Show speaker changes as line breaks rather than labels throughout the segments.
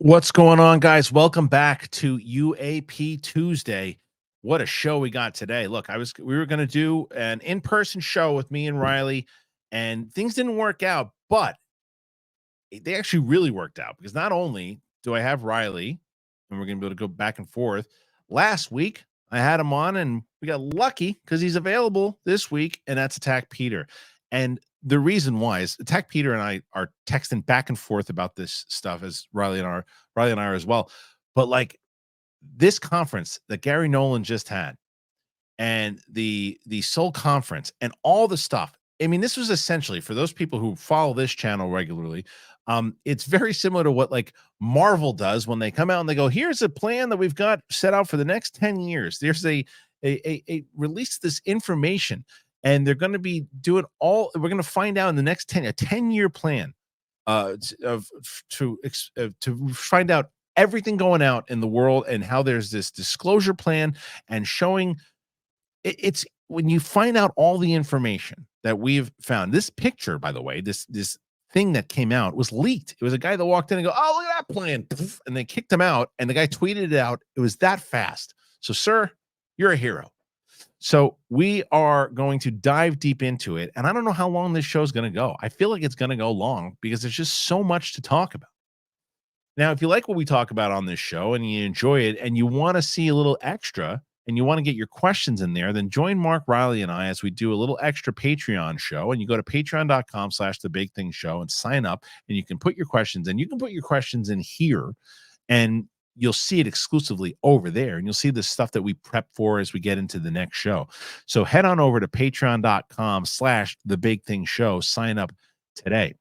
What's going on, guys? Welcome back to UAP Tuesday. What a show we got today. Look, we were going to do an in-person show with me and Reilly, and things didn't work out, but they actually really worked out because not only do I have Reilly, and we're going to be able to go back and forth. Last week, I had him on, and we got lucky because he's available this week, and that's Attack Peter. And the reason why is Attack Peter and I are texting back and forth about this stuff as Reilly and I are as well. But like this conference that Gary Nolan just had and the Soul Conference and all the stuff. I mean, this was essentially for those people who follow this channel regularly. It's very similar to what like Marvel does when they come out and they go, here's a plan that we've got set out for the next 10 years. There's a release this information, and they're going to be doing we're going to find out in the next 10-year plan to find out everything going out in the world and how there's this disclosure plan and showing it's when you find out all the information that we've found. This picture, by the way, this thing that came out was leaked. It was a guy that walked in and go, oh, look at that plan, and they kicked him out, and the guy tweeted it out. It was that fast. So, sir, you're a hero. So we are going to dive deep into it, and I don't know how long this show is going to go. I feel like it's going to go long because there's just so much to talk about. Now, if you like what we talk about on this show and you enjoy it and you want to see a little extra and you want to get your questions in there, then join Mark, Reilly, and I as we do a little extra Patreon show. And you go to patreon.com/thebigthingshow and sign up, and you can put your questions in. You can put your questions in here, and you'll see it exclusively over there, and you'll see the stuff that we prep for as we get into the next show. So head on over to patreon.com/thebigthingshow. Sign up today.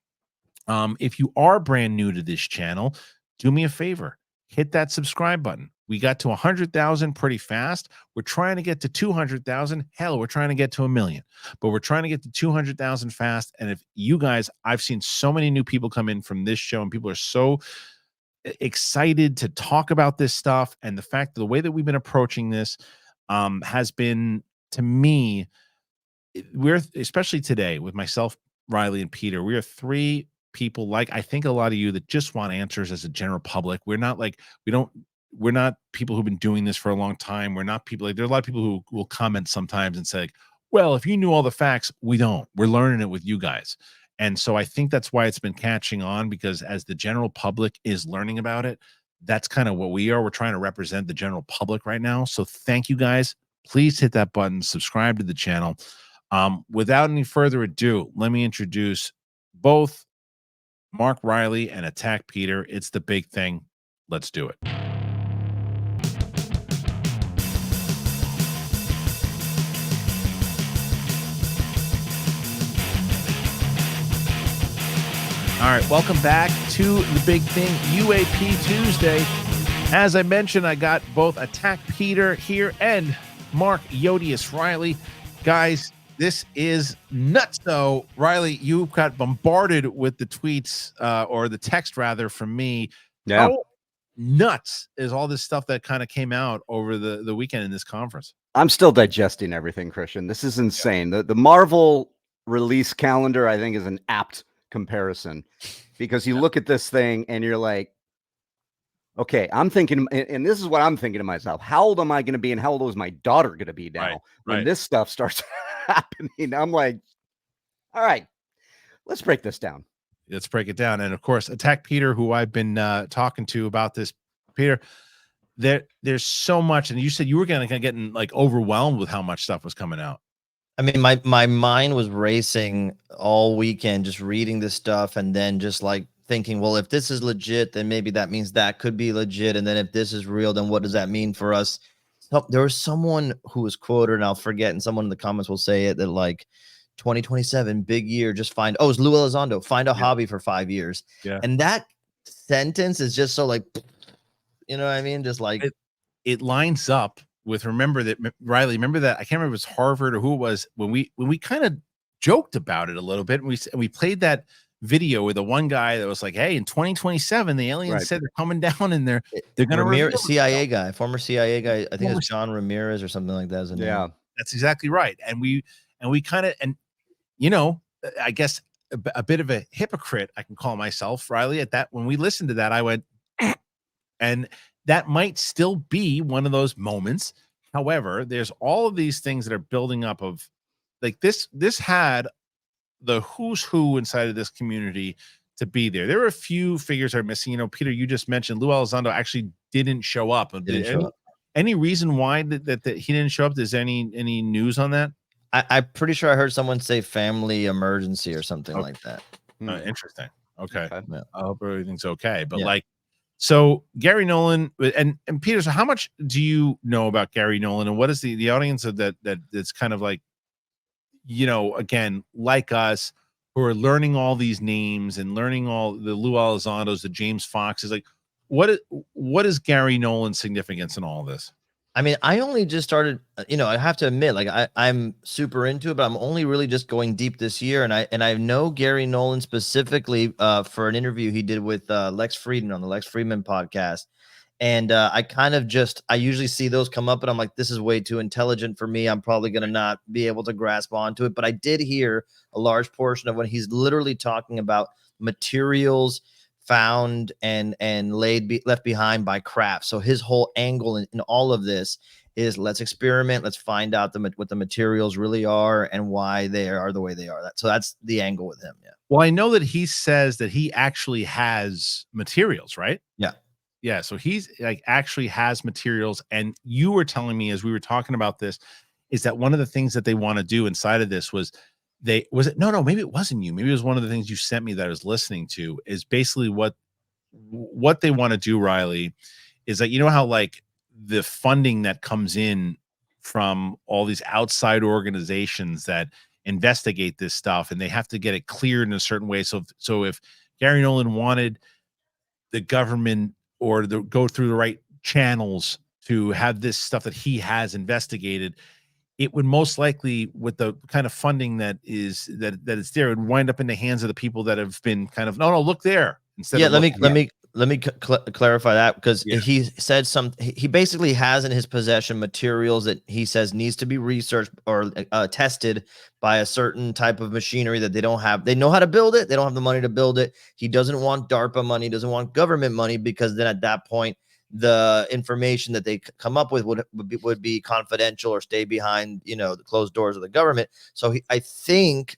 If you are brand new to this channel, do me a favor, hit that subscribe button. We got to 100,000 pretty fast. We're trying to get to 200,000. Hell, we're trying to get to 1 million, but we're trying to get to 200,000 fast. And if you guys, I've seen so many new people come in from this show, and people are so excited to talk about this stuff, and the fact that the way that we've been approaching this has been, to me, we're especially today with myself, Reilly, and Peter, we are three people, like I think a lot of you, that just want answers as a general public. We're not like we're not people who've been doing this for a long time. We're not people like, there are a lot of people who will comment sometimes and say, well, if you knew all the facts. We don't. We're learning it with you guys. And so I think that's why it's been catching on, because as the general public is learning about it, that's kind of what we are. We're trying to represent the general public right now. So thank you guys. Please hit that button, subscribe to the channel. Without any further ado, let me introduce both Mark, Reilly, and Attack Peter. It's the big thing. Let's do it. All right, welcome back to the big thing, UAP Tuesday. As I mentioned, I got both Attack Peter here and Mark Yodius Reilly. Guys, this is nuts, though. Reilly, you got bombarded with the tweets, or the text, rather, from me.
Yeah.
How nuts is all this stuff that kind of came out over the weekend in this conference?
I'm still digesting everything, Kristian. This is insane. The Marvel release calendar, I think, is an apt comparison, because you look at this thing and you're like, okay, I'm thinking, and this is what I'm thinking to myself: how old am I going to be, and how old is my daughter going to be now when this stuff starts happening? I'm like, all right, let's break this down.
Let's break it down. And of course, Attack Peter, who I've been talking to about this. Peter, there's so much, and you said you were going to get like overwhelmed with how much stuff was coming out.
I mean, my mind was racing all weekend, just reading this stuff, and then just like thinking, well, if this is legit, then maybe that means that could be legit. And then if this is real, then what does that mean for us? So, there was someone who was quoted, and I'll forget, and someone in the comments will say it, that like 2027, big year, just find, it's Lou Elizondo, find a hobby for 5 years.
Yeah.
And that sentence is just so like, you know what I mean? Just like
it lines up with, remember that, Reilly, remember that, I can't remember if it was Harvard or who it was, when we kind of joked about it a little bit, and we played that video with the one guy that was like, hey, in 2027 the aliens said they're coming down, and they're gonna
CIA guy, former CIA guy, I think it's John Ramirez or something like that.
Yeah,
that's exactly right. And we kind of, and you know, I guess a bit of a hypocrite I can call myself, Reilly, at that. When we listened to that, I went, And that might still be one of those moments. However, there's all of these things that are building up of like this had the who's who inside of this community to be there. There were a few figures that are missing. You know, Peter, you just mentioned Lou Elizondo actually didn't show up. Any reason why that he didn't show up? Is there any news on that?
I'm pretty sure I heard someone say family emergency or something like that.
Interesting. Okay.
Yeah.
I hope everything's okay. But
Yeah.
like, so Gary Nolan and Peter, so how much do you know about Gary Nolan, and what is the audience of that's kind of like, you know, again, like us, who are learning all these names and learning all the Lou Elizondos, the James Foxes, like what is Gary Nolan's significance in all this?
I mean, I only just started, you know, I have to admit, like I'm super into it, but I'm only really just going deep this year. And I know Gary Nolan specifically for an interview he did with Lex Friedman on the Lex Friedman podcast. And I kind of I usually see those come up and I'm like, this is way too intelligent for me. I'm probably going to not be able to grasp onto it. But I did hear a large portion of when he's literally talking about materials found and left behind by craft. So his whole angle in all of this is let's experiment. Let's find out what the materials really are and why they are the way they are. So that's the angle with him. Yeah.
Well, I know that he says that he actually has materials, right?
Yeah.
Yeah, so he's like actually has materials, and you were telling me as we were talking about this, is that one of the things that they want to do inside of this was maybe it wasn't you, maybe it was one of the things you sent me that I was listening to, is basically what they want to do, Reilly, is that, you know how like the funding that comes in from all these outside organizations that investigate this stuff, and they have to get it cleared in a certain way. So if Gary Nolan wanted the government or go through the right channels to have this stuff that he has investigated, it would most likely, with the kind of funding that is there, it would wind up in the hands of the people that have been kind of no, look there instead.
Yeah,
of
let me clarify that, because he said he basically has in his possession materials that he says needs to be researched or tested by a certain type of machinery that they don't have. They know how to build it. They don't have the money to build it. He doesn't want DARPA money, doesn't want government money, because then at that point, the information that they come up with would be confidential or stay behind, you know, the closed doors of the government. So I think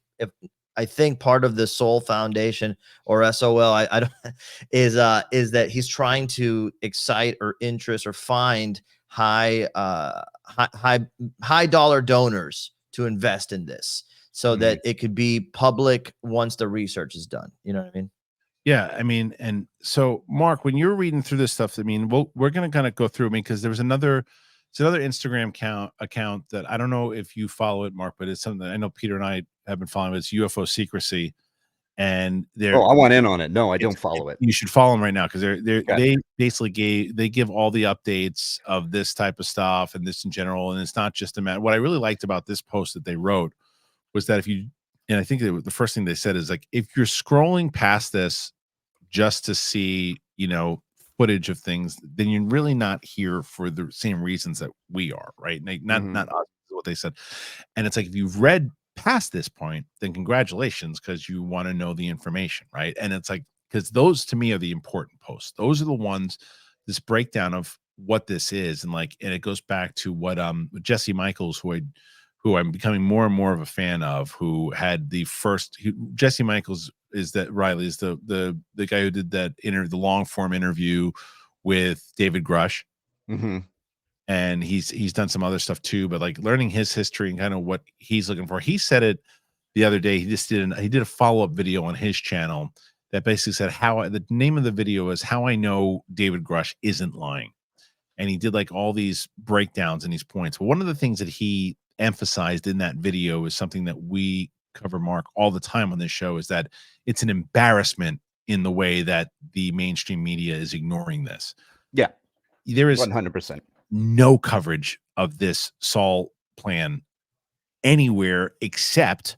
part of the Soul Foundation or SOL, I don't is that he's trying to excite or interest or find high dollar donors to invest in this, so that it could be public once the research is done. You know what I mean?
Yeah, I mean, and so Mark, when you're reading through this stuff, I mean, we're going to kind of go through. I mean, because there was another Instagram account that I don't know if you follow it, Mark, but it's something that I know Peter and I have been following. It's UFO Secrecy, and
I want in on it. No, I don't follow it.
You should follow them right now, because they basically give all the updates of this type of stuff and this in general, and it's not just a matter. What I really liked about this post that they wrote was that and I think the first thing they said is like, if you're scrolling past this just to see, you know, footage of things, then you're really not here for the same reasons that we are, right? Not us, is what they said. And it's like, if you've read past this point, then congratulations, because you want to know the information, right? And it's like, because those to me are the important posts. Those are the ones, this breakdown of what this is, and it goes back to what Jesse Michaels, who I'm becoming more and more of a fan of, who had the first. Jesse Michaels is that Reilly is the guy who did that the long form interview with David Grusch, and he's done some other stuff too. But like learning his history and kind of what he's looking for, he said it the other day. He did a follow up video on his channel that basically said the name of the video is "How I Know David Grusch Isn't Lying," and he did like all these breakdowns and these points. But one of the things that he emphasized in that video is something that we cover, Mark, all the time on this show, is that it's an embarrassment in the way that the mainstream media is ignoring this.
Yeah,
there is
100%
no coverage of this Sol plan anywhere except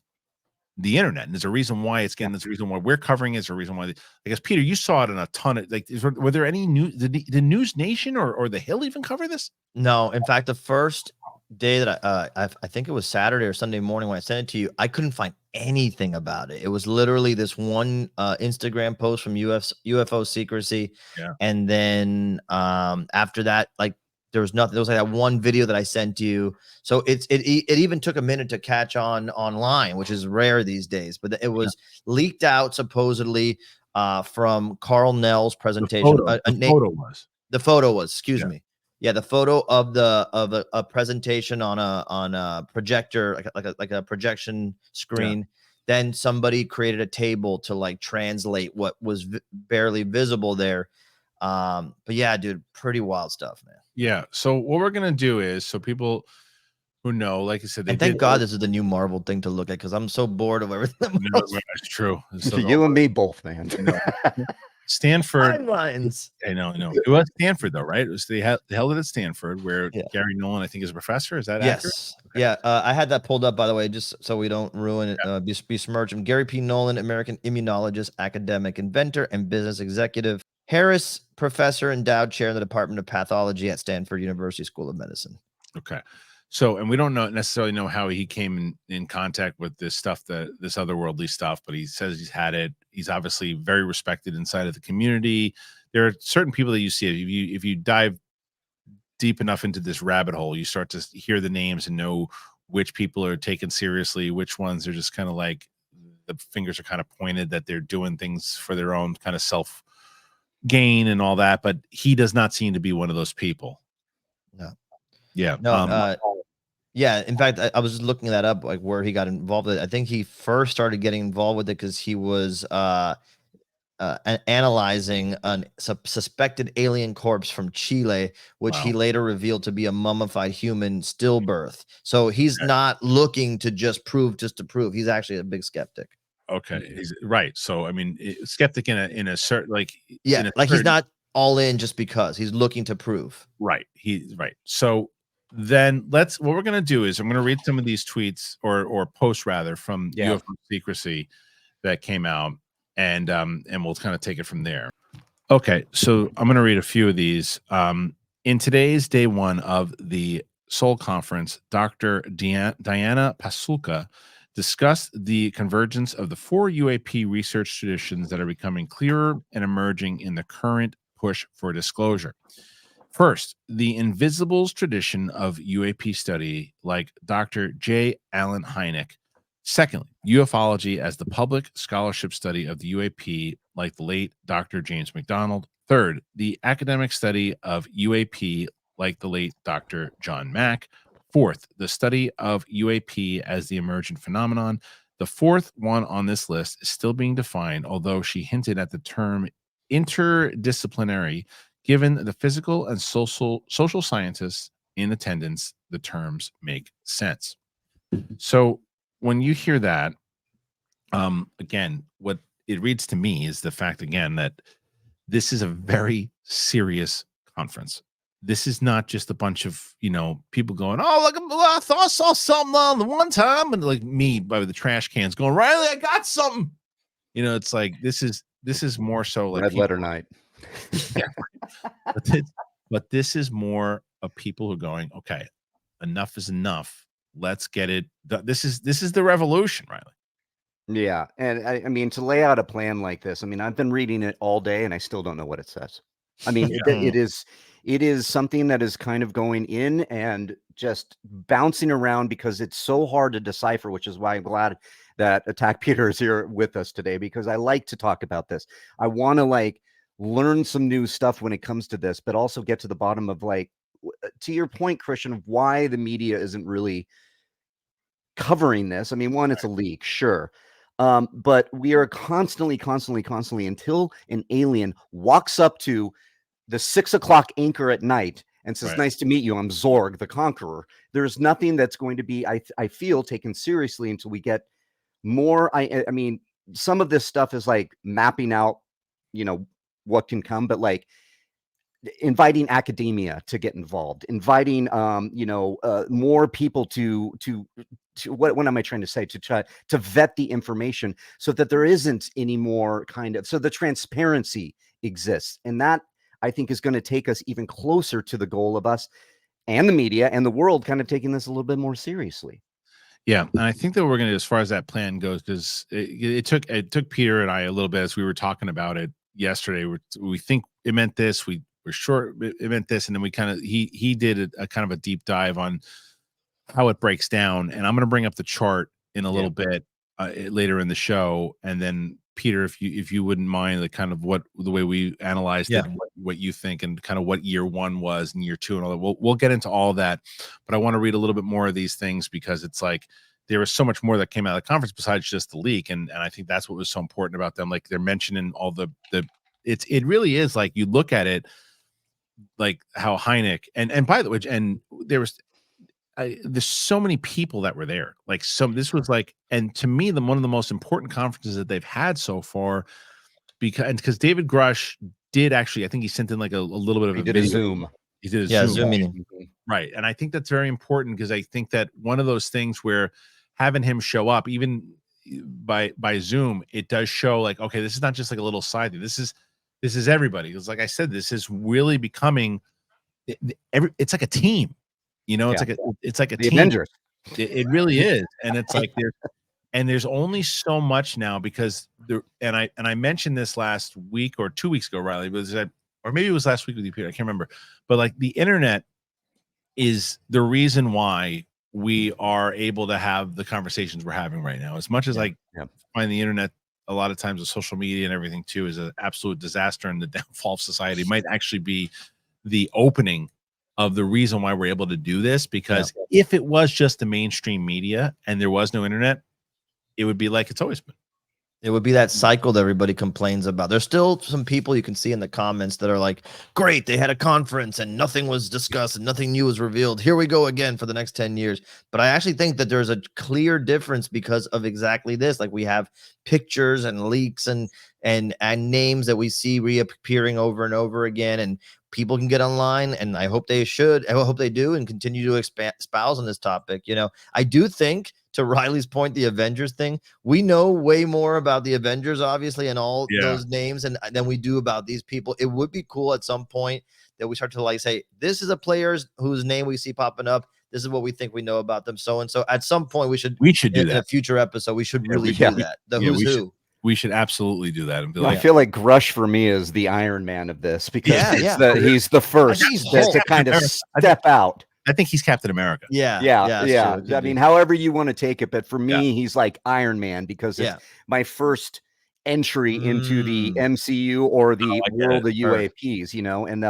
the internet, and there's a reason why it's getting. There's a reason why we're covering it. There's a reason why. I guess Peter, you saw it in a ton of were there any news? The News Nation or the Hill even cover this?
No, in fact, the first day that I think it was Saturday or Sunday morning when I sent it to you, I couldn't find anything about it. It was literally this one Instagram post from UFO secrecy.
Yeah.
And then after that, like there was nothing. There was like that one video that I sent you. So it even took a minute to catch on online, which is rare these days. But it was leaked out supposedly from Carl Nell's presentation. The photo was, excuse me. Yeah, the photo of a presentation on a projector, like a projection screen. Yeah. Then somebody created a table to like translate what was barely visible there. But yeah, dude, pretty wild stuff, man.
Yeah. So what we're gonna do is, so people who know, like I said,
and thank God this is the new Marvel thing to look at, because I'm so bored of everything.
No, it's true.
So you and me both, man.
Stanford
timelines.
I know. It was Stanford though, right? It was they held it at Stanford, where Gary Nolan, I think, is a professor. Is that accurate?
Okay. Yeah. I had that pulled up, by the way, just so we don't ruin it. Besmirch him. Gary P. Nolan, American immunologist, academic, inventor, and business executive. Harris Professor, endowed chair in the Department of Pathology at Stanford University School of Medicine.
Okay. So, and we don't necessarily know how he came in contact with this stuff, this otherworldly stuff, but he says he's had it. He's obviously very respected inside of the community. There are certain people that you see, if you dive deep enough into this rabbit hole, you start to hear the names and know which people are taken seriously, which ones are just kind of like the fingers are kind of pointed that they're doing things for their own kind of self gain and all that. But he does not seem to be one of those people.
No.
Yeah.
No. Yeah, in fact, I was just looking that up, like where he got involved with it. I think he first started getting involved with it because he was analyzing a suspected alien corpse from Chile, which he later revealed to be a mummified human stillbirth. So he's not looking to just to prove. He's actually a big skeptic.
Okay, he's right. So I mean, skeptic in a certain
he's not all in just because he's looking to prove.
Right. He's right. So then what we're going to do is I'm going to read some of these tweets or posts rather from UFO secrecy that came out, and we'll kind of take it from there. Okay. So I'm going to read a few of these. In today's day one of the Seoul conference, Dr. Diana Pasulka discussed the convergence of the 4 UAP research traditions that are becoming clearer and emerging in the current push for disclosure. First, the Invisibles tradition of UAP study, like Dr. J. Allen Hynek. Secondly, ufology as the public scholarship study of the UAP, like the late Dr. James McDonald. Third, the academic study of UAP, like the late Dr. John Mack. Fourth, the study of UAP as the emergent phenomenon. The fourth one on this list is still being defined, although she hinted at the term interdisciplinary. Given the physical and social scientists in attendance, the terms make sense. So when you hear that, again, what it reads to me is the fact, again, that this is a very serious conference. This is not just a bunch of, people going, oh, look, I thought I saw something on the one time, and like me by the trash cans going, Reilly, I got something. It's like this is more so like
red letter night.
Yeah. But this is more of people who are going, okay, enough is enough. Let's get it. This is the revolution, Reilly.
Yeah. And I mean, to lay out a plan like this, I mean, I've been reading it all day and I still don't know what it says. I mean, it is something that is kind of going in and just bouncing around because it's so hard to decipher, which is why I'm glad that Attack Peter is here with us today, because I like to talk about this. I want to learn some new stuff when it comes to this, but also get to the bottom of to your point, Kristian, of why the media isn't really covering this. I mean, one, it's a leak, sure. But we are constantly until an alien walks up to the 6 o'clock anchor at night and says, nice to meet you. I'm Zorg, the Conqueror. There's nothing that's going to be, I feel, taken seriously until we get more. I mean, some of this stuff is mapping out, what can come, but inviting academia to get involved, inviting more people to what am I trying to say, to try to vet the information so that there isn't any more so the transparency exists. And that, I think, is going to take us even closer to the goal of us and the media and the world kind of taking this a little bit more seriously.
Yeah, and I think that we're going to, as far as that plan goes, because it took Peter and I a little bit as we were talking about it yesterday. We think it meant this. We're sure it meant this, and then we kind of he did a kind of a deep dive on how it breaks down. And I'm going to bring up the chart in a little bit later in the show, and then Peter, if you wouldn't mind, the kind of the way we analyzed it, what you think, and kind of what year one was and year two and all that. We'll get into all that, but I want to read a little bit more of these things because it's like there was so much more that came out of the conference besides just the leak, and I think that's what was so important about them. Like they're mentioning all the it really is like you look at it like how Hynek and by the way, and there was. There's so many people that were there. Like this was like, and to me, one of the most important conferences that they've had so far, because David Grusch did actually, I think he sent in like a little bit of
He did
video.
a Zoom.
He did a
Zoom meeting.
Right. And I think that's very important because I think that one of those things where having him show up, even by Zoom, it does show like, okay, this is not just like a little side thing. This is everybody. Because like I said, this is really becoming it's like a team. You know, it's like a
the
team.
Avengers.
It really is, and it's like there's only so much now because I mentioned this last week or 2 weeks ago, Reilly, or maybe it was last week with you, Peter. I can't remember, but like the internet is the reason why we are able to have the conversations we're having right now. As much as I find the internet a lot of times with social media and everything too is an absolute disaster and the downfall of society, might actually be the opening of the reason why we're able to do this, because if it was just the mainstream media and there was no internet, it would be like it's always been.
It would be that cycle that everybody complains about. There's still some people you can see in the comments that are like, great, they had a conference and nothing was discussed and nothing new was revealed. Here we go again for the next 10 years. But I actually think that there's a clear difference because of exactly this. Like we have pictures and leaks and names that we see reappearing over and over again. And people can get online, and I hope they should. I hope they do and continue to espouse on this topic. You know, I do think, to Reilly's point, the Avengers thing, we know way more about the Avengers, obviously, and all those names and than we do about these people. It would be cool at some point that we start to like say, this is a player whose name we see popping up. This is what we think we know about them. So and so. At some point, we should do that in a future episode. We should really do that. Who's who.
We should absolutely do that and be
I feel like Grusch for me is the Iron Man of this because he's the first to kind of step out.
I think he's Captain America.
Yeah. I mean, however you want to take it, but for me, he's like Iron Man because it's my first entry into the MCU or the world of UAPs, you know, and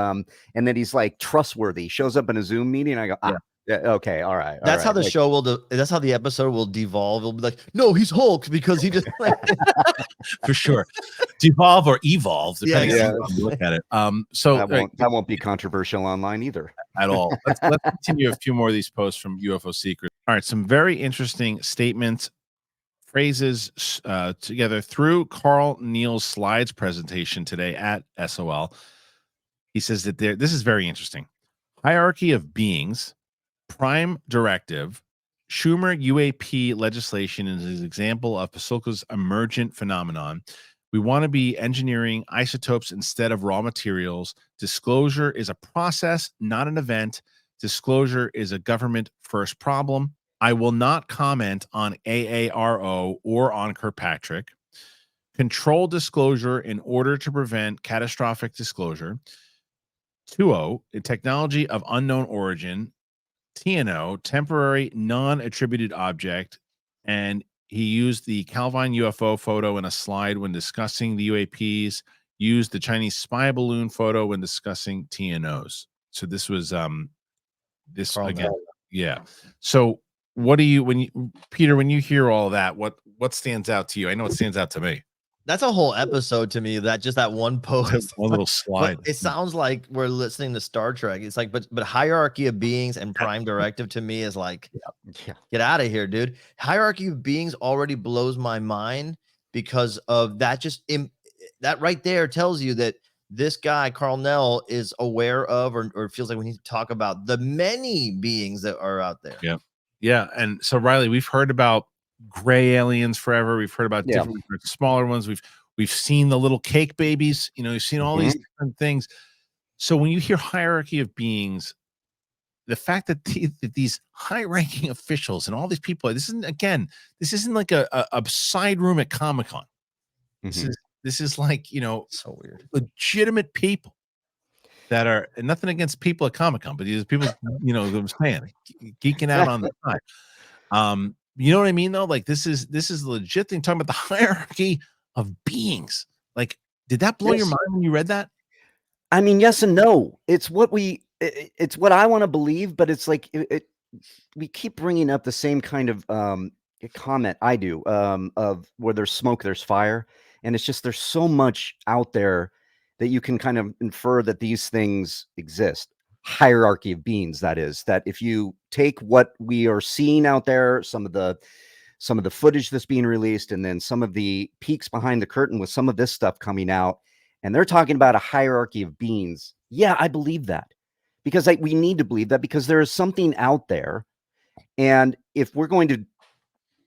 then he's like trustworthy. Shows up in a Zoom meeting, and I go, okay, all right.
That's how the show will. That's how the episode will devolve. It'll be like, no, he's Hulk because he just
for sure devolve or evolve depending on how you look at it. So
that won't be controversial online either
at all. Let's continue a few more of these posts from UFO Secret. All right, some very interesting statements, phrases together through Carl Neal's slides presentation today at SOL. He says that this is very interesting. Hierarchy of beings. Prime directive, Schumer UAP legislation is an example of Pasulka's emergent phenomenon. We want to be engineering isotopes instead of raw materials. Disclosure is a process, not an event. Disclosure is a government first problem. I will not comment on AARO or on Kirkpatrick. Control disclosure in order to prevent catastrophic disclosure. 2.0, a technology of unknown origin. TNO, temporary non-attributed object, and he used the Calvine UFO photo in a slide when discussing the UAPs, used the Chinese spy balloon photo when discussing TNOs. So this was this again. Yeah. So what do you Peter, when you hear all that, what stands out to you? I know it stands out to me.
That's a whole episode to me. That just that one post,
one little slide.
But it sounds like we're listening to Star Trek. It's like, but hierarchy of beings and prime directive to me is like, get out of here, dude. Hierarchy of beings already blows my mind because of that. That right there tells you that this guy Carl Nell is aware of, or feels like we need to talk about the many beings that are out there.
Yeah. And so Reilly, we've heard about gray aliens forever. We've heard about different smaller ones. We've seen the little cake babies, you know, you've seen all these different things. So when you hear hierarchy of beings, the fact that these high-ranking officials and all these people, this isn't like a side room at Comic-Con. This is like,
So weird.
legitimate people that are, and nothing against people at Comic-Con, but these people, what I'm saying, geeking out on the side. You know what I mean, though? Like, this is a legit thing, talking about the hierarchy of beings. Like, did that blow your mind when you read that?
I mean, yes and no. It's what I want to believe, but it's like we keep bringing up the same kind of comment I do of where there's smoke, there's fire, and it's just there's so much out there that you can kind of infer that these things exist. Hierarchy of beings, that is, that if you take what we are seeing out there, some of the footage that's being released, and then some of the peeks behind the curtain with some of this stuff coming out, and they're talking about a hierarchy of beings. Yeah, I believe that, because we need to believe that, because there is something out there. And if we're going to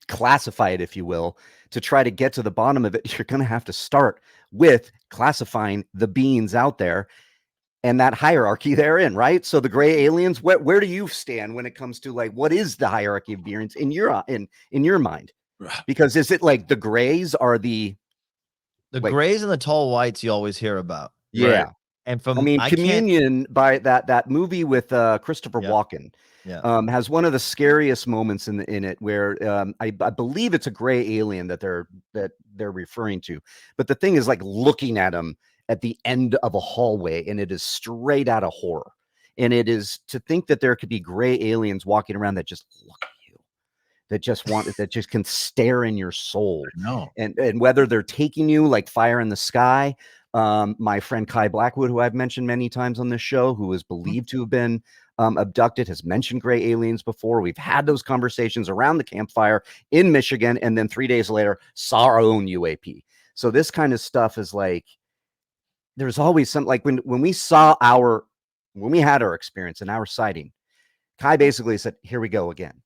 classify it, if you will, to try to get to the bottom of it, you're going to have to start with classifying the beings out there and that hierarchy therein, right? So the gray aliens, where do you stand when it comes to, like, what is the hierarchy of beings in your mind? Because is it like the grays are the
grays and the tall whites you always hear about?
Yeah.
Right? And
Communion, by that movie with Christopher Walken, has one of the scariest moments in it, where I believe it's a gray alien that they're referring to. But the thing is, like, looking at him at the end of a hallway, and it is straight out of horror. And it is, to think that there could be gray aliens walking around that just look at you, that just can stare in your soul.
No.
And whether they're taking you like fire in the sky. My friend Kai Blackwood, who I've mentioned many times on this show, who is believed to have been abducted, has mentioned gray aliens before. We've had those conversations around the campfire in Michigan, and then 3 days later saw our own UAP. So this kind of stuff is like, there's always some, like, when we had our experience and our sighting, Kai basically said, here we go again.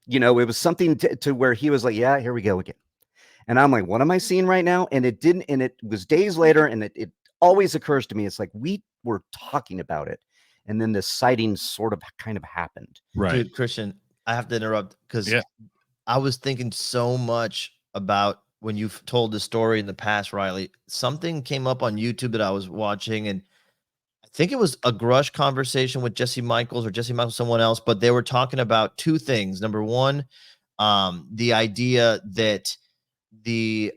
It was something to where he was like, yeah, here we go again. And I'm like, what am I seeing right now? And it didn't, and it was days later, and it always occurs to me, it's like, we were talking about it, and then this sighting sort of kind of happened.
Right.
Dude, Kristian, I have to interrupt, because I was thinking so much about when you've told the story in the past, Reilly. Something came up on YouTube that I was watching, and I think it was a Grusch conversation with Jesse Michaels, someone else, but they were talking about two things. Number one, the idea that the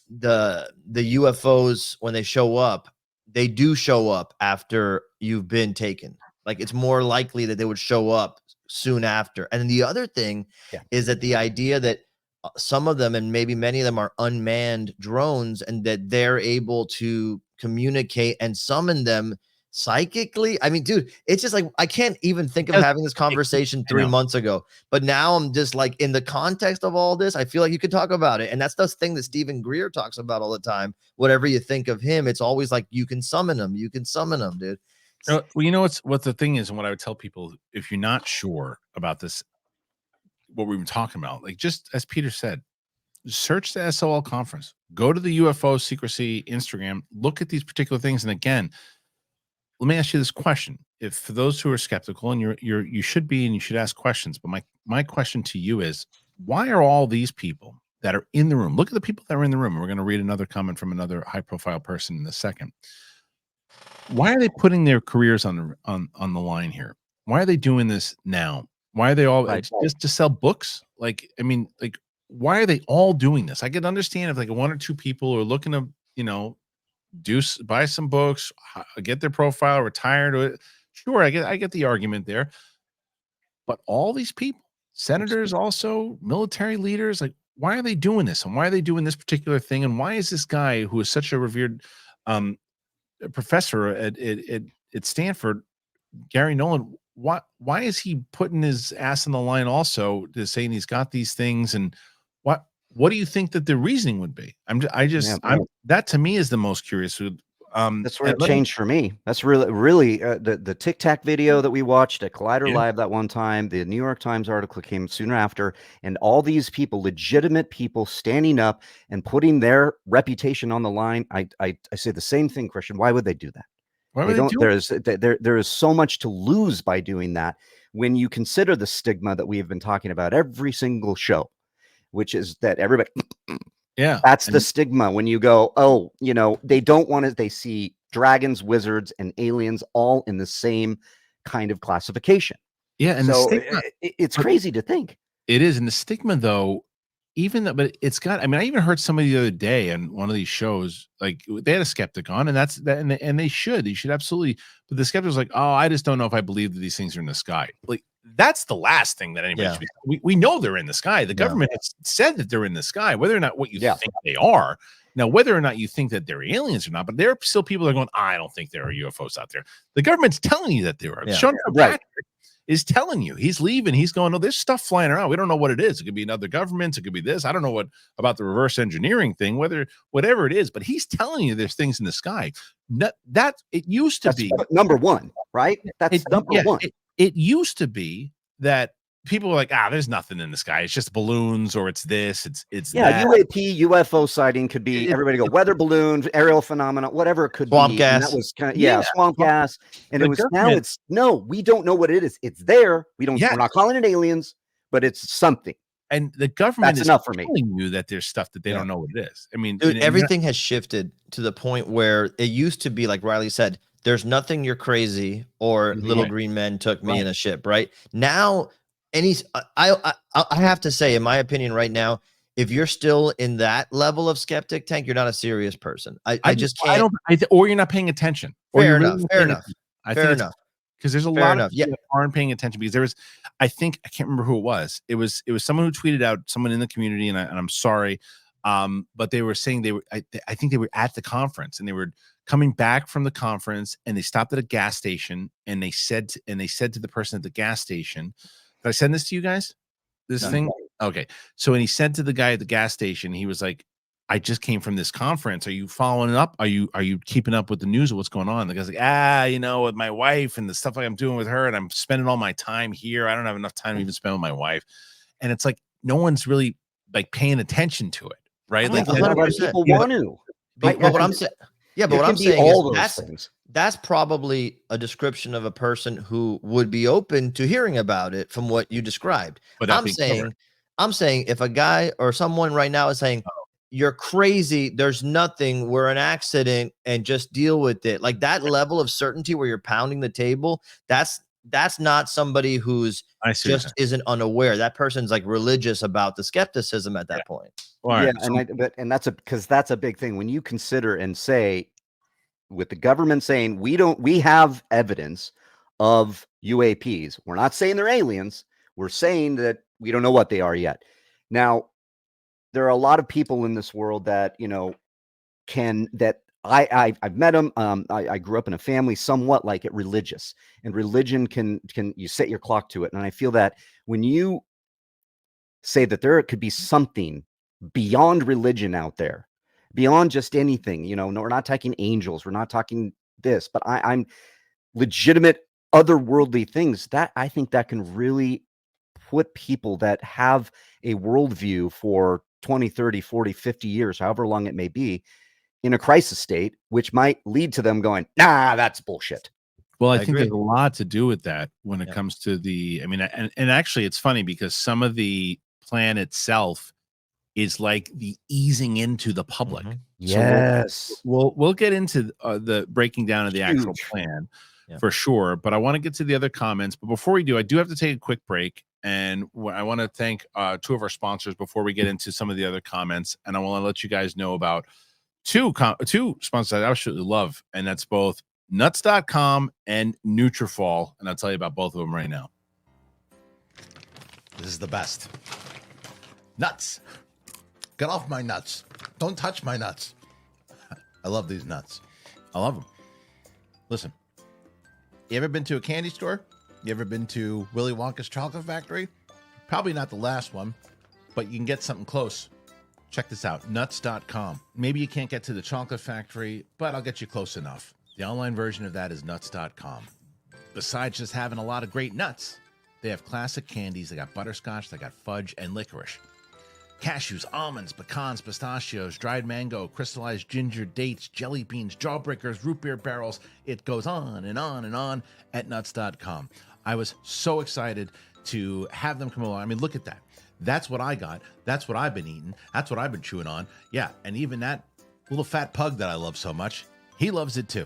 UFOs, when they show up, they do show up after you've been taken. Like, it's more likely that they would show up soon after. And then the other thing is that the idea that some of them, and maybe many of them, are unmanned drones, and that they're able to communicate and summon them psychically. I mean, dude, it's just like, I can't even think of having this conversation 3 months ago, but now I'm just like, in the context of all this, I feel like you could talk about it. And that's the thing that Stephen Greer talks about all the time. Whatever you think of him, it's always like, you can summon them, dude.
Well, you know what the thing is, and what I would tell people, if you're not sure about this, what we've been talking about, like, just as Peter said, search the SOL conference, go to the UFO secrecy Instagram, look at these particular things. And again, let me ask you this question. If, for those who are skeptical, and you should be, and you should ask questions, but my question to you is, why are all these people that are in the room, look at the people that are in the room, and we're going to read another comment from another high profile person in a second. Why are they putting their careers on the line here? Why are they doing this now? Why are they all just to sell books? Like, I mean, like, why are they all doing this? I could understand if, like, one or two people are looking to, buy some books, get their profile, retire to it. Sure, I get the argument there. But all these people, senators, also military leaders, like, why are they doing this? And why are they doing this particular thing? And why is this guy, who is such a revered professor at Stanford, Gary Nolan, why is he putting his ass on the line also, to saying he's got these things? And what do you think that the reasoning would be? That to me is the most curious.
That's where it changed for me. That's really the Tic Tac video that we watched at Collider Live that one time. The New York Times article came sooner after, and all these people, legitimate people, standing up and putting their reputation on the line. I say the same thing, Kristian. Why would they do that?
Why
They
would they
don't.
do it?
There is so much to lose by doing that when you consider the stigma that we have been talking about every single show, which is that everybody.
Yeah,
That's the stigma when you go, oh, they don't want to. They see dragons, wizards, and aliens all in the same kind of classification.
yeah, and the
So
stigma.
it's crazy to think.
It is, and the stigma though, even though, but it's got. I mean, I even heard somebody the other day on one of these shows, like they had a skeptic on, and that's that, and they should absolutely. But the skeptic was like, "Oh, I just don't know if I believe that these things are in the sky." Like that's the last thing that anybody
Yeah.
should be. We know they're in the sky. The government has said that they're in the sky, whether or not what you think they are. Now, whether or not you think that they're aliens or not, but there are still people that are going, I don't think there are UFOs out there. The government's telling you that there are.
Yeah.
Sean
Right.
Patrick is telling you he's leaving. He's going, oh, there's stuff flying around. We don't know what it is. It could be another government. It could be this. I don't know what about the reverse engineering thing, whatever it is, but he's telling you there's things in the sky. That it used to
That's
be
number one, right? That's number one.
It used to be that people were like, there's nothing in the sky. It's just balloons, or it's this, it's that.
UAP, UFO sighting could be everybody go weather balloons, aerial phenomena, whatever it could
Swamp
be.
gas.
And that was kind of swamp gas. And
The
it was now
government-
it's no, we don't know what it is. It's there. We're not calling it aliens, but it's something.
And the government
That's
is
enough for me.
telling you that there's stuff that they don't know what it is. I mean,
Dude,
and
everything has shifted to the point where it used to be like Reilly said, there's nothing, you're crazy, or little green men took me in a ship, right? Now, I have to say, in my opinion, right now, if you're still in that level of skeptic tank, you're not a serious person. I just can't.
Or you're not paying attention.
Fair enough. Fair enough.
Because there's a lot of people that aren't paying attention, because there was, I think, I can't remember who it was. It was someone who tweeted out, someone in the community, and I'm sorry, but they were saying I think they were at the conference, and they were coming back from the conference, and they stopped at a gas station, and they said to the person at the gas station, did I send this to you guys? This thing? Okay. So when he said to the guy at the gas station, he was like, I just came from this conference. Are you following up? Are you keeping up with the news of what's going on? The guy's like, with my wife and the stuff I'm doing with her, and I'm spending all my time here. I don't have enough time to even spend with my wife. And it's like no one's really like paying attention to it, right? Like
100%.
People want to.
But what I'm saying, but what I'm saying is that's probably a description of a person who would be open to hearing about it from what you described. But I'm saying if a guy or someone right now is saying, you're crazy, there's nothing, we're an accident, and just deal with it, like that level of certainty where you're pounding the table, that's not somebody who's just isn't unaware. That person's like religious about the skepticism at that point.
And that's a big thing when you consider and say, with the government saying we have evidence of UAPs. We're not saying they're aliens. We're saying that we don't know what they are yet. Now, there are a lot of people in this world that I've met them. I grew up in a family somewhat like it religious, and religion can you set your clock to it. And I feel that when you say that there could be something beyond religion out there, beyond just anything, no, we're not talking angels, we're not talking this, but I'm legitimate otherworldly things that I think that can really put people that have a worldview for 20, 30, 40, 50 years, however long it may be, in a crisis state, which might lead to them going, nah, that's bullshit.
Well, I think there's a lot to do with that when it comes to and actually it's funny because some of the plan itself is like the easing into the public.
Yes.
So we'll get into the breaking down of the actual plan for sure. But I want to get to the other comments. But before we do, I do have to take a quick break. And I want to thank two of our sponsors before we get into some of the other comments. And I want to let you guys know about two sponsors that I absolutely love. And that's both nuts.com and Nutrafol. And I'll tell you about both of them right now.
This is the best. Nuts. Get off my nuts. Don't touch my nuts. I love these nuts. I love them. Listen, you ever been to a candy store? You ever been to Willy Wonka's chocolate factory? Probably not the last one, but you can get something close. Check this out, nuts.com. Maybe you can't get to the chocolate factory, but I'll get you close enough. The online version of that is nuts.com. Besides just having a lot of great nuts, they have classic candies. They got butterscotch, they got fudge, and licorice.
cashews, almonds, pecans, pistachios, dried mango, crystallized ginger, dates, jelly beans, jawbreakers, root beer barrels. It goes on and on and on at nuts.com. I was so excited to have them come along. I mean, look at that. That's what I got. That's what I've been eating. That's what I've been chewing on. Yeah, and even that little fat pug that I love so much, he loves it too.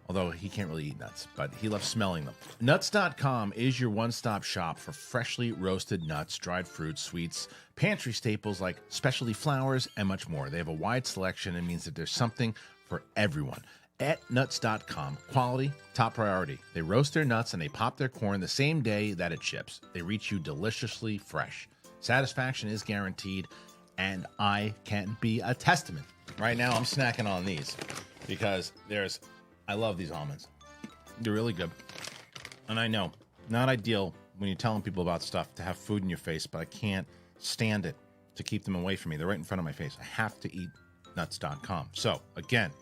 Although he can't really eat nuts, but he loves smelling them. Nuts.com is your one-stop shop for freshly roasted nuts, dried fruits, sweets, pantry staples like specialty flours, and much more. They have a wide selection and means that there's something for everyone. At nuts.com, quality, top priority. They roast their nuts and they pop their corn the same day that it ships. They reach you deliciously fresh. Satisfaction is guaranteed, and I can be a testament. Right now, I'm snacking on these because I love these almonds. They're really good. And I know, not ideal when you're telling people about stuff to have food in your face, but I can't stand it to keep them away from me. They're right in front of my face. I have to eat nuts.com. So again,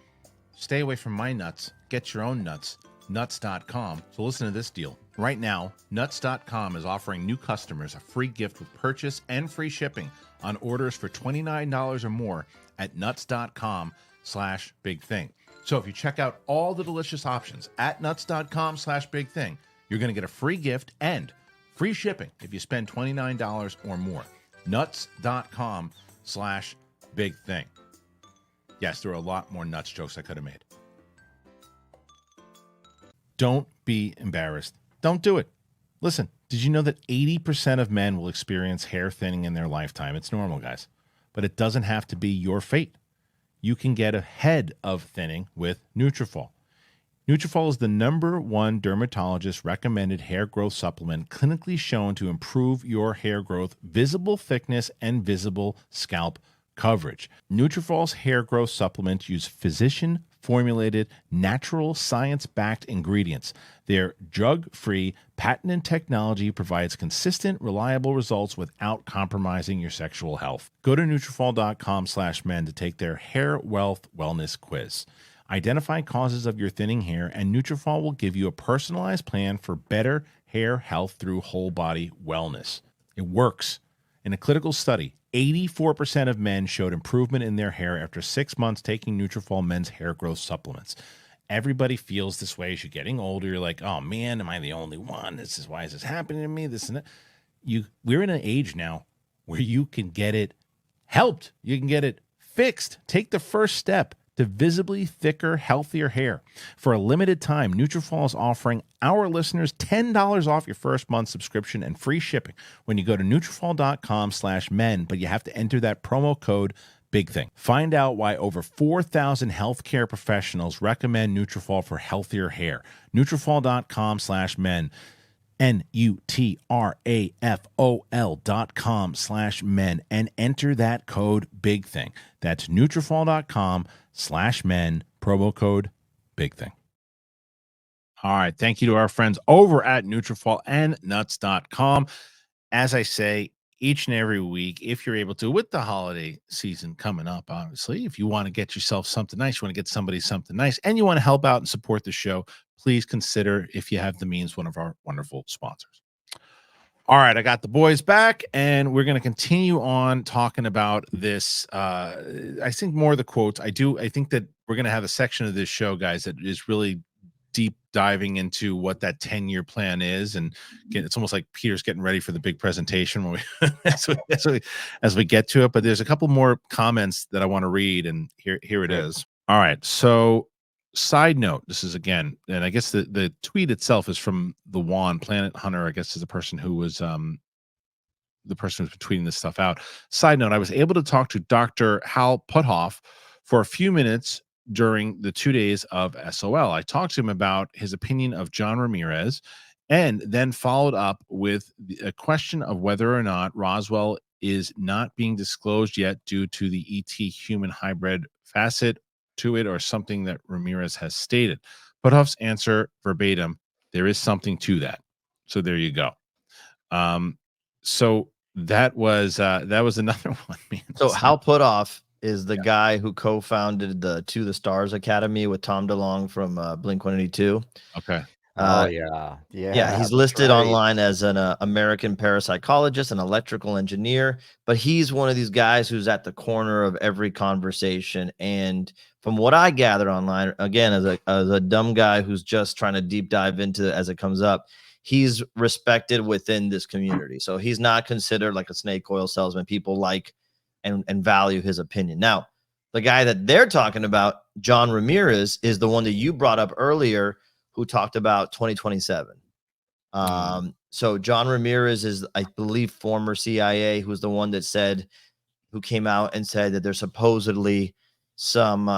stay away from my nuts. Get your own nuts. Nuts.com. So listen to this deal. Right now, nuts.com is offering new customers a free gift with purchase and free shipping on orders for $29 or more at nuts.com/bigthing. So if you check out all the delicious options at nuts.com/bigthing, you're going to get a free gift and free shipping if you spend $29 or more. Nuts.com/bigthing. Yes, there are a lot more nuts jokes I could have made. Don't be embarrassed. Don't do it. Listen, did you know that 80% of men will experience hair thinning in their lifetime? It's normal, guys. But it doesn't have to be your fate. You can get ahead of thinning with Nutrafol. Nutrafol is the #1 dermatologist recommended hair growth supplement clinically shown to improve your hair growth, visible thickness, and visible scalp coverage. Nutrafol's hair growth supplements use physician-formulated, natural, science-backed ingredients. Their drug-free, patented technology provides consistent, reliable results without compromising your sexual health. Go to Nutrafol.com/men to take their hair wealth wellness quiz. Identify causes of your thinning hair, and Nutrafol will give you a personalized plan for better hair health through whole body wellness. It works. In a clinical study, 84% of men showed improvement in their hair after 6 months taking Nutrafol men's hair growth supplements. Everybody feels this way as you're getting older. You're like, oh man, am I the only one? Why is this happening to me? This and that. We're in an age now where you can get it helped. You can get it fixed. Take the first step to visibly thicker, healthier hair. For a limited time, Nutrafol is offering our listeners $10 off your first month subscription and free shipping when you go to Nutrafol.com/men, but you have to enter that promo code BIGTHING. Find out why over 4,000 healthcare professionals recommend Nutrafol for healthier hair. Nutrafol.com/men. Nutrafol.com/men and enter that code BIGTHING. That's Nutrafol.com/men, promo code BIGTHING. All right. Thank you to our friends over at Nutrafol and nuts.com. As I say each and every week, if you're able to, with the holiday season coming up, obviously, if you want to get yourself something nice, you want to get somebody something nice, and you want to help out and support the show, please consider, if you have the means, one of our wonderful sponsors. All right, I got the boys back, and we're going to continue on talking about this. I think more of the quotes. I think that we're going to have a section of this show, guys, that is really deep diving into what that 10-year plan is, and it's almost like Peter's getting ready for the big presentation when we as we get to it. But there's a couple more comments that I want to read, and here it is. All right, so side note, this is again, and I guess the tweet itself is from the Juan Planet Hunter, I guess, is the person who was tweeting this stuff out. Side note, I was able to talk to Dr. Hal Puthoff for a few minutes during the 2 days of SOL. I talked to him about his opinion of John Ramirez, and then followed up with a question of whether or not Roswell is not being disclosed yet due to the ET human hybrid facet to it, or something that Ramirez has stated. Puthoff's answer verbatim: there is something to that. So there you go. So that was another one, man.
So Hal Puthoff is the guy who co-founded the To the Stars Academy with Tom DeLonge from Blink-182.
Okay.
Oh yeah, yeah.
Yeah, he's
that's
listed
right.
online as an American parapsychologist, an electrical engineer, but he's one of these guys who's at the corner of every conversation. And from what I gather online, again, as a dumb guy who's just trying to deep dive into it as it comes up, he's respected within this community. So he's not considered like a snake oil salesman. People like and value his opinion. Now, the guy that they're talking about, John Ramirez, is the one that you brought up earlier, who talked about 2027. So John Ramirez is, I believe, former CIA, who's the one that said, who came out and said that there's supposedly some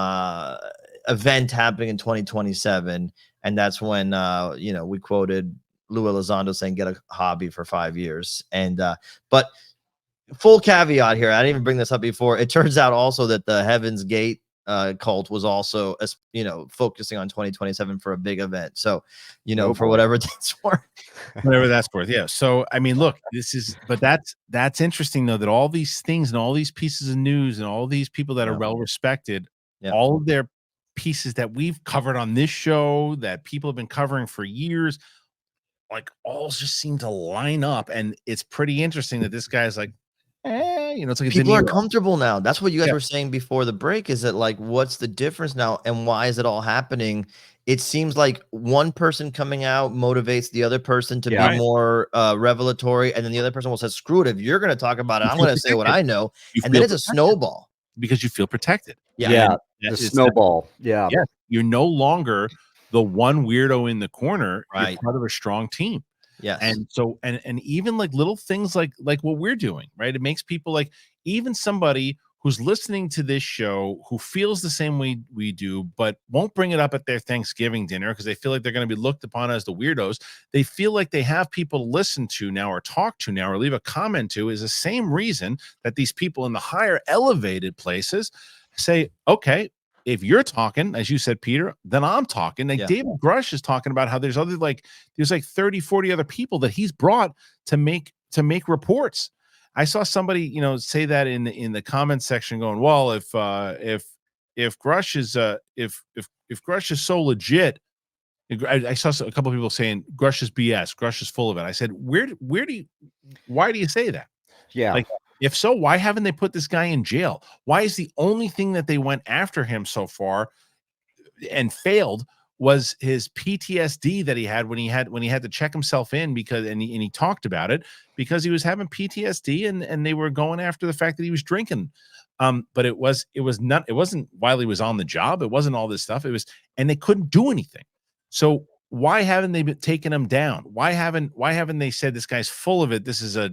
event happening in 2027, and that's when we quoted Lou Elizondo saying, "Get a hobby for 5 years." And but full caveat here, I didn't even bring this up before. It turns out also that the Heaven's Gate cult was also, focusing on 2027 for a big event. So, for whatever that's worth.
Whatever that's worth. Yeah. So, I mean, look, that's interesting though, that all these things and all these pieces of news and all these people that are well respected, all of their pieces that we've covered on this show, that people have been covering for years, like all just seem to line up. And it's pretty interesting that this guy's like, it's like
People are comfortable now. That's what you guys were saying before the break. Is that like, what's the difference now, and why is it all happening? It seems like one person coming out motivates the other person to be more revelatory, and then the other person will say, "Screw it! If you're going to talk about it, I'm going to say what I know," and then it's a snowball
because you feel protected.
Yeah, the snowball. Yeah,
you're no longer the one weirdo in the corner.
Right.
You're part of a strong team.
Yes.
And so, and even like little things like what we're doing, right? It makes people, like, even somebody who's listening to this show who feels the same way we do, but won't bring it up at their Thanksgiving dinner because they feel like they're going to be looked upon as the weirdos. They feel like they have people to listen to now, or talk to now, or leave a comment to, is the same reason that these people in the higher elevated places say, okay, if you're talking, as you said, Peter, then I'm talking. Like David Grusch is talking about how there's like 30, 40 other people that he's brought to make reports. I saw somebody, say that in the comment section, going, well, if Grusch is if Grusch is so legit, I saw a couple of people saying Grusch is BS, Grusch is full of it. I said, why do you say that?
Yeah.
Like, if so, why haven't they put this guy in jail? Why is the only thing that they went after him so far and failed was his PTSD that he had when he had to check himself in, because and he talked about it because he was having PTSD, and they were going after the fact that he was drinking. But it wasn't while he was on the job. It wasn't all this stuff. It was, and they couldn't do anything. So why haven't they been taking him down? Why haven't they said this guy's full of it? This is a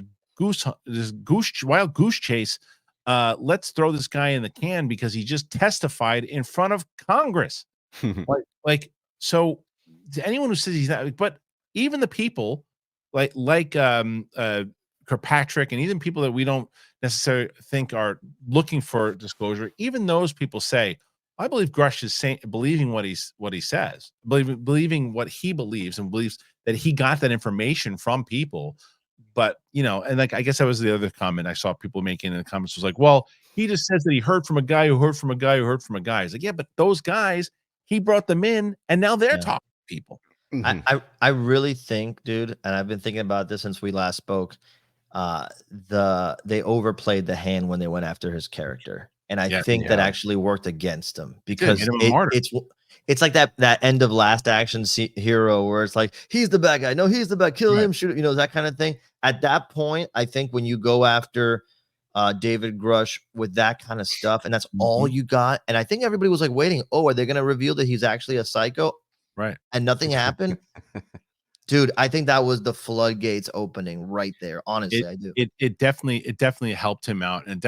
wild goose chase. Let's throw this guy in the can because he just testified in front of Congress. So to anyone who says he's not, but even the people like Kirkpatrick, and even people that we don't necessarily think are looking for disclosure, even those people say, I believe Grusch is believing what he says, believing what he believes, and believes that he got that information from people. But, and like, I guess that was the other comment I saw people making in the comments, was like, well, he just says that he heard from a guy who heard from a guy who heard from a guy. It's like, yeah, but those guys, he brought them in, and now they're talking to people.
Mm-hmm.
I really think, dude, and I've been thinking about this since we last spoke, they overplayed the hand when they went after his character. And I think that actually worked against him, because it's like that end of Last Action Hero where it's like, he's the bad guy. No, he's the bad. Kill him, shoot him, that kind of thing. At that point, I think when you go after David Grusch with that kind of stuff, and that's all you got, and I think everybody was like waiting, are they going to reveal that he's actually a psycho?
Right.
And nothing happened. Dude, I think that was the floodgates opening right there. Honestly, I do.
It definitely helped him out, and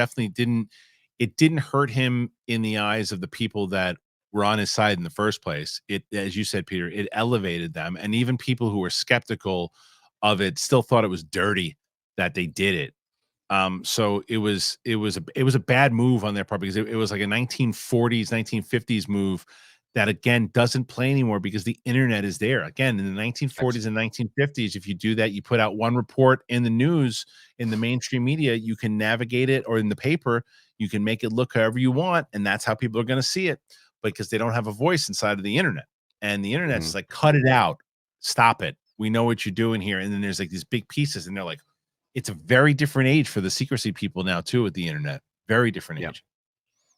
it didn't hurt him in the eyes of the people that were on his side in the first place. It, as you said, Peter, it elevated them, and even people who were skeptical of it still thought it was dirty that they did it. So it was a bad move on their part, because it was like a 1940s, 1950s move that, again, doesn't play anymore because the internet is there. Again, in the 1940s and 1950s, if you do that, you put out one report in the news, in the mainstream media, you can navigate it, or in the paper, you can make it look however you want, and that's how people are going to see it, because they don't have a voice inside of the internet. And the internet's like, cut it out, stop it. We know what you're doing here. And then there's like these big pieces, and they're like, it's a very different age for the secrecy people now too with the internet. Very different age.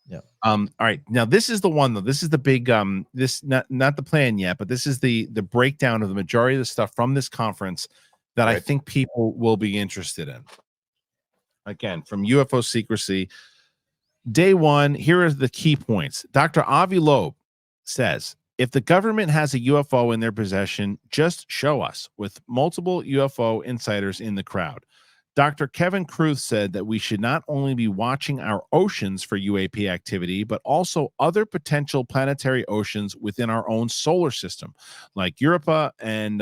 Yeah.
All right. Now this is the one though. This is the big this not the plan yet, but this is the breakdown of the majority of the stuff from this conference that I think people will be interested in. Again, from UFO secrecy. Day one, here are the key points. Dr. Avi Loeb says, if the government has a UFO in their possession, just show us, with multiple UFO insiders in the crowd. Dr. Kevin Kruth said that we should not only be watching our oceans for UAP activity, but also other potential planetary oceans within our own solar system, like Europa and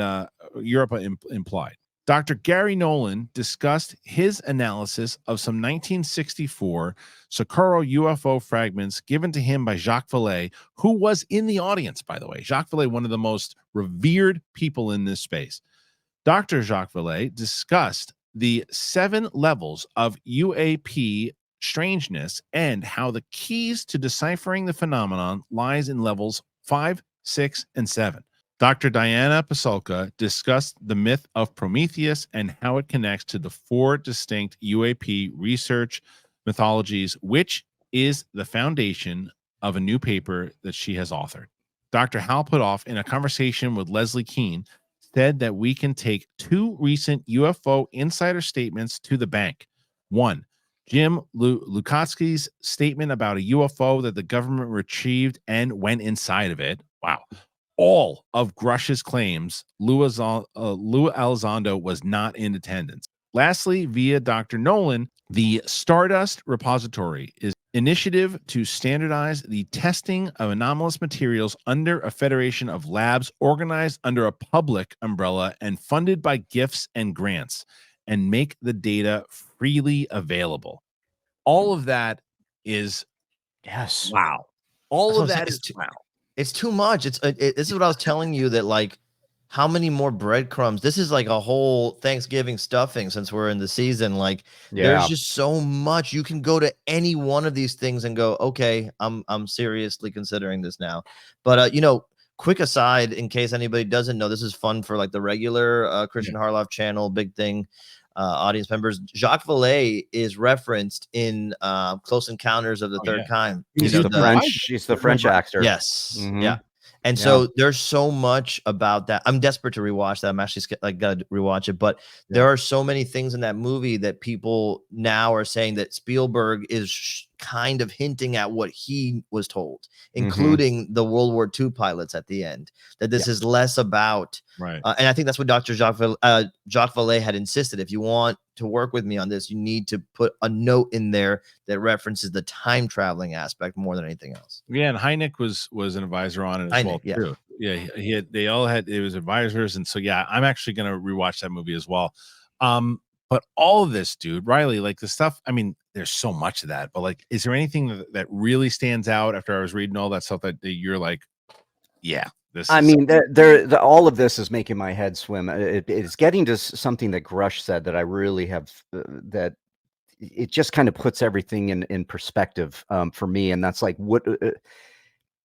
Europa implied. Dr. Gary Nolan discussed his analysis of some 1964 Socorro UFO fragments given to him by Jacques Vallée, who was in the audience, by the way. Jacques Vallée, one of the most revered people in this space. Dr. Jacques Vallée discussed the 7 levels of UAP strangeness and how the keys to deciphering the phenomenon lies in levels 5, 6, and 7. Dr. Diana Pasulka discussed the myth of Prometheus and how it connects to the 4 distinct UAP research mythologies, which is the foundation of a new paper that she has authored. Dr. Hal Puthoff, in a conversation with Leslie Keene, said that we can take 2 recent UFO insider statements to the bank. 1, Jim Lukatsky's statement about a UFO that the government retrieved and went inside of it. Wow. All of Grusch's claims, Lou Elizondo was not in attendance. Lastly, via Dr. Nolan, the Stardust Repository is an initiative to standardize the testing of anomalous materials under a federation of labs organized under a public umbrella and funded by gifts and grants, and make the data freely available. All of that is wow. All of that is wow.
It's too much. This is what I was telling you, that like, how many more breadcrumbs? This is like a whole Thanksgiving stuffing since we're in the season. Like, there's just so much. You can go to any one of these things and go, okay, I'm seriously considering this now. But quick aside, in case anybody doesn't know, this is fun for like the regular Kristian Harloff channel, big thing. Audience members, Jacques Vallée is referenced in Close Encounters of the Third Kind.
He's the French actor.
Yes. Mm-hmm. Yeah. And so there's so much about that. I'm desperate to rewatch that. I'm actually got to rewatch it. But there are so many things in that movie that people now are saying that Spielberg is kind of hinting at what he was told, including the World War II pilots at the end, that this is less about. Right. And I think that's what Dr. Jacques Vallée had insisted. If you want to work with me on this, you need to put a note in there that references the time traveling aspect more than anything else.
Yeah, and Hynek was an advisor on it as well too. Yeah, they all had, it was advisors, and so I'm actually gonna rewatch that movie as well. But all of this, dude, Reilly, like the stuff, I mean, there's so much of that, but like, is there anything that really stands out after I was reading all that stuff that you're like, this?
I mean, all of this is making my head swim. It's getting to something that Grusch said that I really have, that it just kind of puts everything in perspective for me. And that's like, wouldn't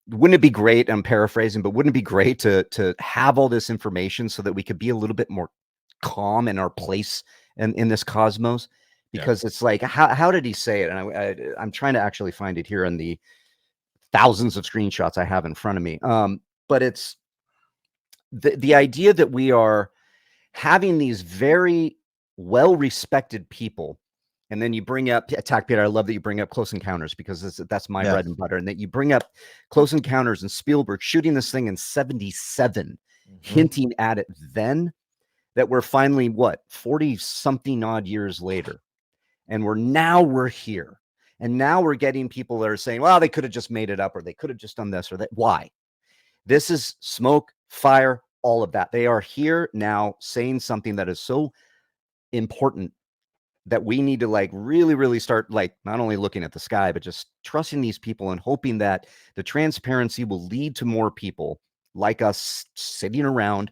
it be great? I'm paraphrasing, but wouldn't it be great to have all this information so that we could be a little bit more calm in our place in this cosmos? Because it's like, how did he say it? And I'm trying to actually find it here in the thousands of screenshots I have in front of me. But it's the idea that we are having these very well-respected people. And then you bring up Attack Peter. I love that you bring up Close Encounters, because that's my bread and butter. And that you bring up Close Encounters and Spielberg shooting this thing in 77, hinting at it then, that we're finally, 40 something odd years later. And we're here. And now we're getting people that are saying, well, they could have just made it up, or they could have just done this or that. Why? This is smoke, fire, all of that. They are here now saying something that is so important that we need to like really, really start like not only looking at the sky, but just trusting these people and hoping that the transparency will lead to more people like us sitting around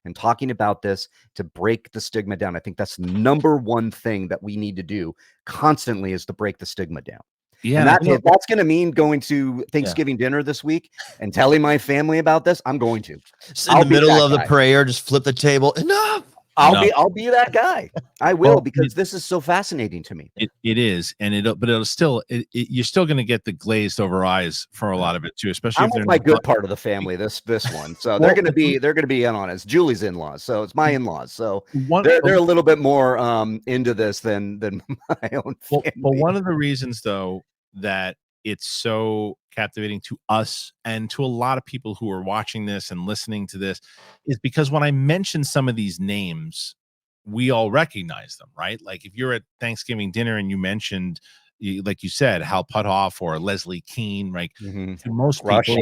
and talking about this to break the stigma down. I think that's the number one thing that we need to do constantly, is to break the stigma down. And that's going to mean going to Thanksgiving dinner this week and telling my family about this. I'm going to.
In the middle of the prayer, just flip the table. Enough.
I'll be that guy. I will, because this is so fascinating to me.
It is, and it'll still you're still going to get the glazed over eyes for a lot of it too, especially
I'm with my good part of the family. This one, so they're going to be in on it. It's Julie's in-laws, so it's my in-laws. So they're a little bit more into this than my own family.
But one of the reasons, though, that it's so captivating to us and to a lot of people who are watching this and listening to this is because when I mention some of these names, we all recognize them, right? Like if you're at Thanksgiving dinner and you mentioned, like you said, Hal Puthoff or Leslie Keane, right? To most people,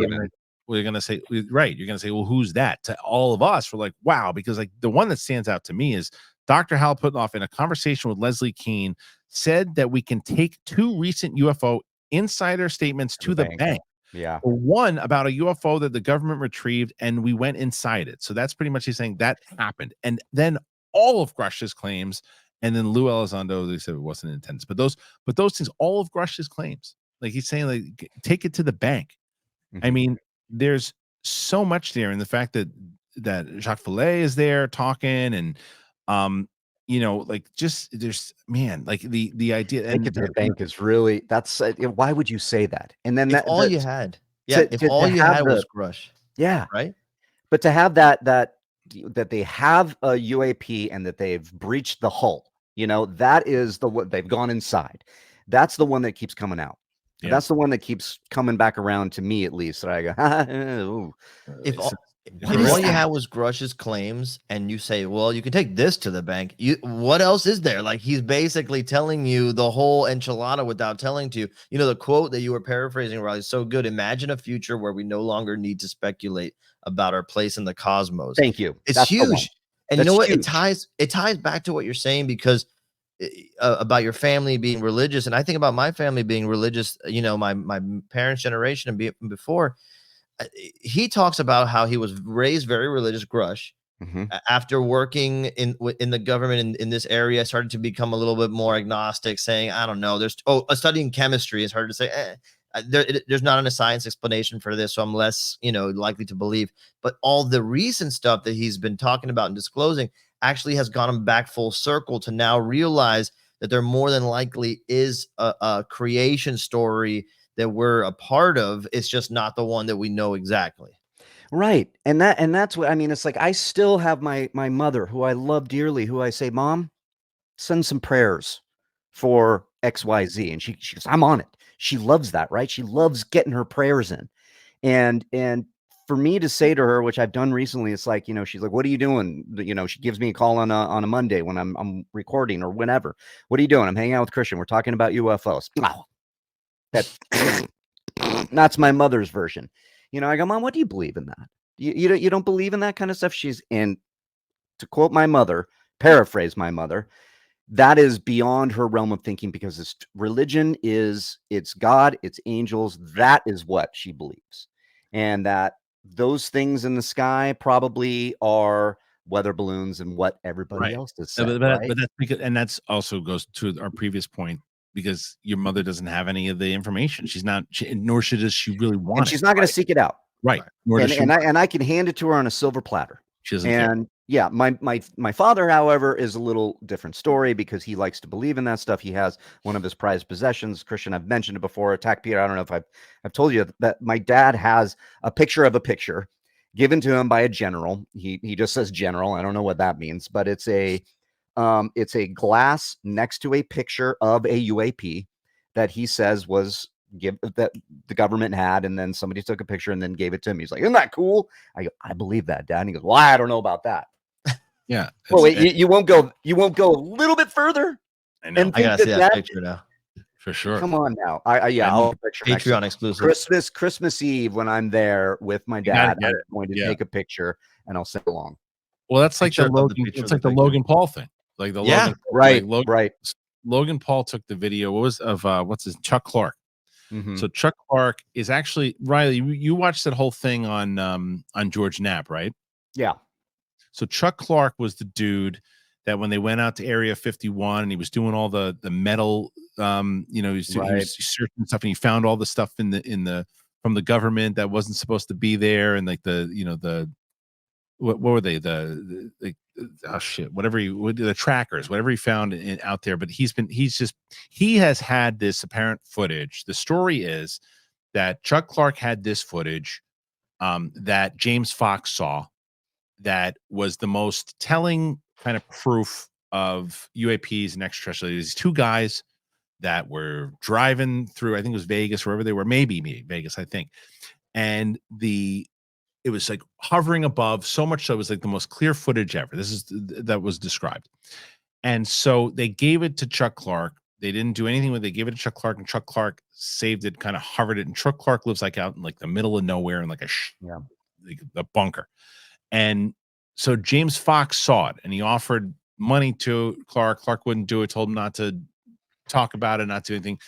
we're going to say, right, you're going to say, well, who's that? To all of us, we're like, wow, because like the one that stands out to me is Dr. Hal Puthoff, in a conversation with Leslie Keane, said that we can take 2 recent UFO insider statements to the bank.
Yeah.
One about a UFO that the government retrieved and we went inside it. So that's pretty much he's saying that happened. And then all of Grusch's claims, and then Lou Elizondo, they said it wasn't intended. But those things, all of Grusch's claims, like he's saying, like, take it to the bank. I mean, there's so much there, and the fact that Jacques Vallée is there talking, and you know, like just there's like the idea
and the bank is really why would you say that? And then
if all you had was Grusch, right?
But to have that they have a UAP and that they've breached the hull, you know, that is what they've gone inside. That's the one that keeps coming out. Yeah. That's the one that keeps coming back around to me, at least. That I go,
if all you had was Grusch's claims, and you say, well, you can take this to the bank. What else is there? Like, he's basically telling you the whole enchilada without telling you. You know, the quote that you were paraphrasing, Reilly, is so good. Imagine a future where we no longer need to speculate about our place in the cosmos.
Thank you.
It's huge. And you know what? Huge. It ties back to what you're saying, because about your family being religious. And I think about my family being religious, you know, my parents' generation and before. He talks about how he was raised very religious, Grusch. After working in the government in this area, started to become a little bit more agnostic, saying, I don't know, studying chemistry is hard to say, there's not a science explanation for this, so I'm less, you know, likely to believe. But all the recent stuff that he's been talking about and disclosing actually has gone him back full circle to now realize that there more than likely is a creation story that we're a part of. It's just not the one that we know exactly.
Right. And that's what I mean. It's like, I still have my mother, who I love dearly, who I say, Mom, send some prayers for XYZ. And she goes, I'm on it. She loves that, right? She loves getting her prayers in. And for me to say to her, which I've done recently, it's like, you know, she's like, what are you doing? You know, she gives me a call on a Monday when I'm recording or whenever. What are you doing? I'm hanging out with Kristian. We're talking about UFOs. Wow. That's my mother's version. You know, I go, Mom, what do you believe in that? You don't believe in that kind of stuff? And to quote my mother, paraphrase my mother, that is beyond her realm of thinking, because religion is, it's God, it's angels. That is what she believes. And that those things in the sky probably are weather balloons and what everybody else has said.
But that's because, and that's also goes to our previous point, because your mother doesn't have any of the information. She's not, nor does she really want
it. And she's not going to seek it out.
Right.
And I can hand it to her on a silver platter.
She doesn't care.
Yeah, my father, however, is a little different story, because he likes to believe in that stuff. He has one of his prized possessions. Kristian, I've mentioned it before. Attack Peter. I don't know if I've told you that my dad has a picture of a picture given to him by a general. He just says general. I don't know what that means, but it's a glass next to a picture of a UAP that he says was that the government had, and then somebody took a picture and then gave it to him. He's like, isn't that cool? I go, I believe that, Dad. And he goes, well, I don't know about that.
Yeah.
Well, wait, you won't go a little bit further?
I know. I gotta see that picture now.
For sure.
Come on now. I'll picture
Patreon exclusive.
Christmas Eve, when I'm there with my dad, I'm going to take a picture and I'll send along.
Well, that's like the Logan Paul thing. Like the Logan,
right.
Logan Paul took the video. What's his Chuck Clark. So Chuck Clark is actually, Reilly, you watched that whole thing on George Knapp, right?
Yeah.
So Chuck Clark was the dude that when they went out to Area 51 and he was doing all the metal, you know, he was searching stuff and he found all the stuff in the from the government that wasn't supposed to be there, and like the, you know, the what were they, oh shit, whatever the trackers, whatever he found out there. But he has had this apparent footage. The story is that Chuck Clark had this footage that James Fox saw, that was the most telling kind of proof of UAPs and extraterrestrial. These two guys that were driving through, I think it was Vegas, wherever they were, maybe Vegas, I think. And it was like hovering above, so much so it was like the most clear footage ever. That was described. And so they gave it to Chuck Clark. They didn't do anything with it. They gave it to Chuck Clark, and Chuck Clark saved it, kind of hovered it. And Chuck Clark lives like out in like the middle of nowhere in like a bunker. And so James Fox saw it, and he offered money to Clark. Clark wouldn't do it, told him not to talk about it, not do anything.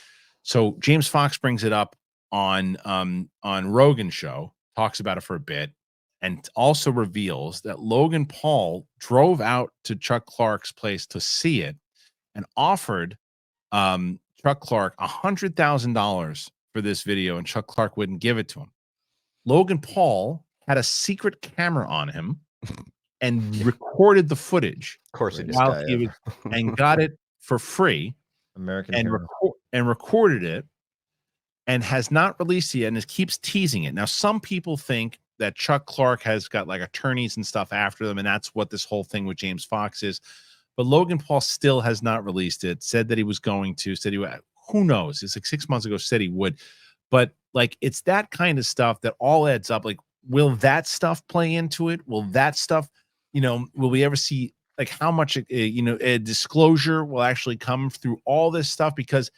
So James Fox brings it up on Rogan's show, talks about it for a bit, and also reveals that Logan Paul drove out to Chuck Clark's place to see it and offered Chuck Clark $100,000 for this video, and Chuck Clark wouldn't give it to him. Logan Paul had a secret camera on him and recorded the footage.
Of course he did.
While he was, and got it for free.
American
and recorded it, and has not released it yet, and keeps teasing it. Now, some people think that Chuck Clark has got like attorneys and stuff after them, and that's what this whole thing with James Fox is. But Logan Paul still has not released it. Said that he was going to. Said he would. Who knows? It's like 6 months ago. Said he would. But like, it's that kind of stuff that all adds up. Like, will that stuff play into it? Will that stuff, you know, will we ever see like how much, you know, a disclosure will actually come through all this stuff? Because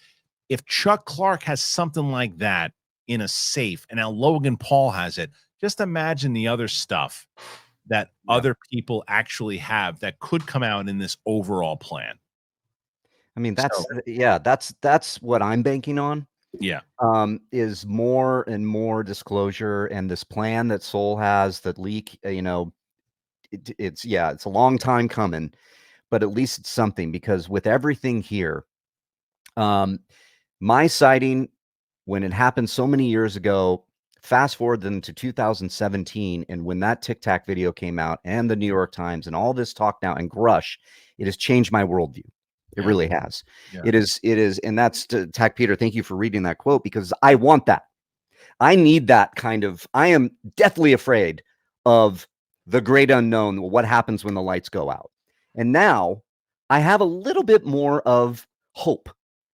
if Chuck Clark has something like that in a safe, and now Logan Paul has it, just imagine the other stuff that other people actually have that could come out in this overall plan.
I mean, that's what I'm banking on.
Yeah.
Is more and more disclosure, and this plan that Soul has, that leak, you know, it's a long time coming, but at least it's something, because with everything here, my sighting, when it happened so many years ago, fast forward then to 2017, and when that Tic Tac video came out, and the New York Times, and all this talk now, and Grusch, it has changed my worldview. It really has.
Yeah.
It is, and that's to Tac Peter. Thank you for reading that quote, because I want that. I need that kind of. I am deathly afraid of the great unknown. What happens when the lights go out? And now I have a little bit more of hope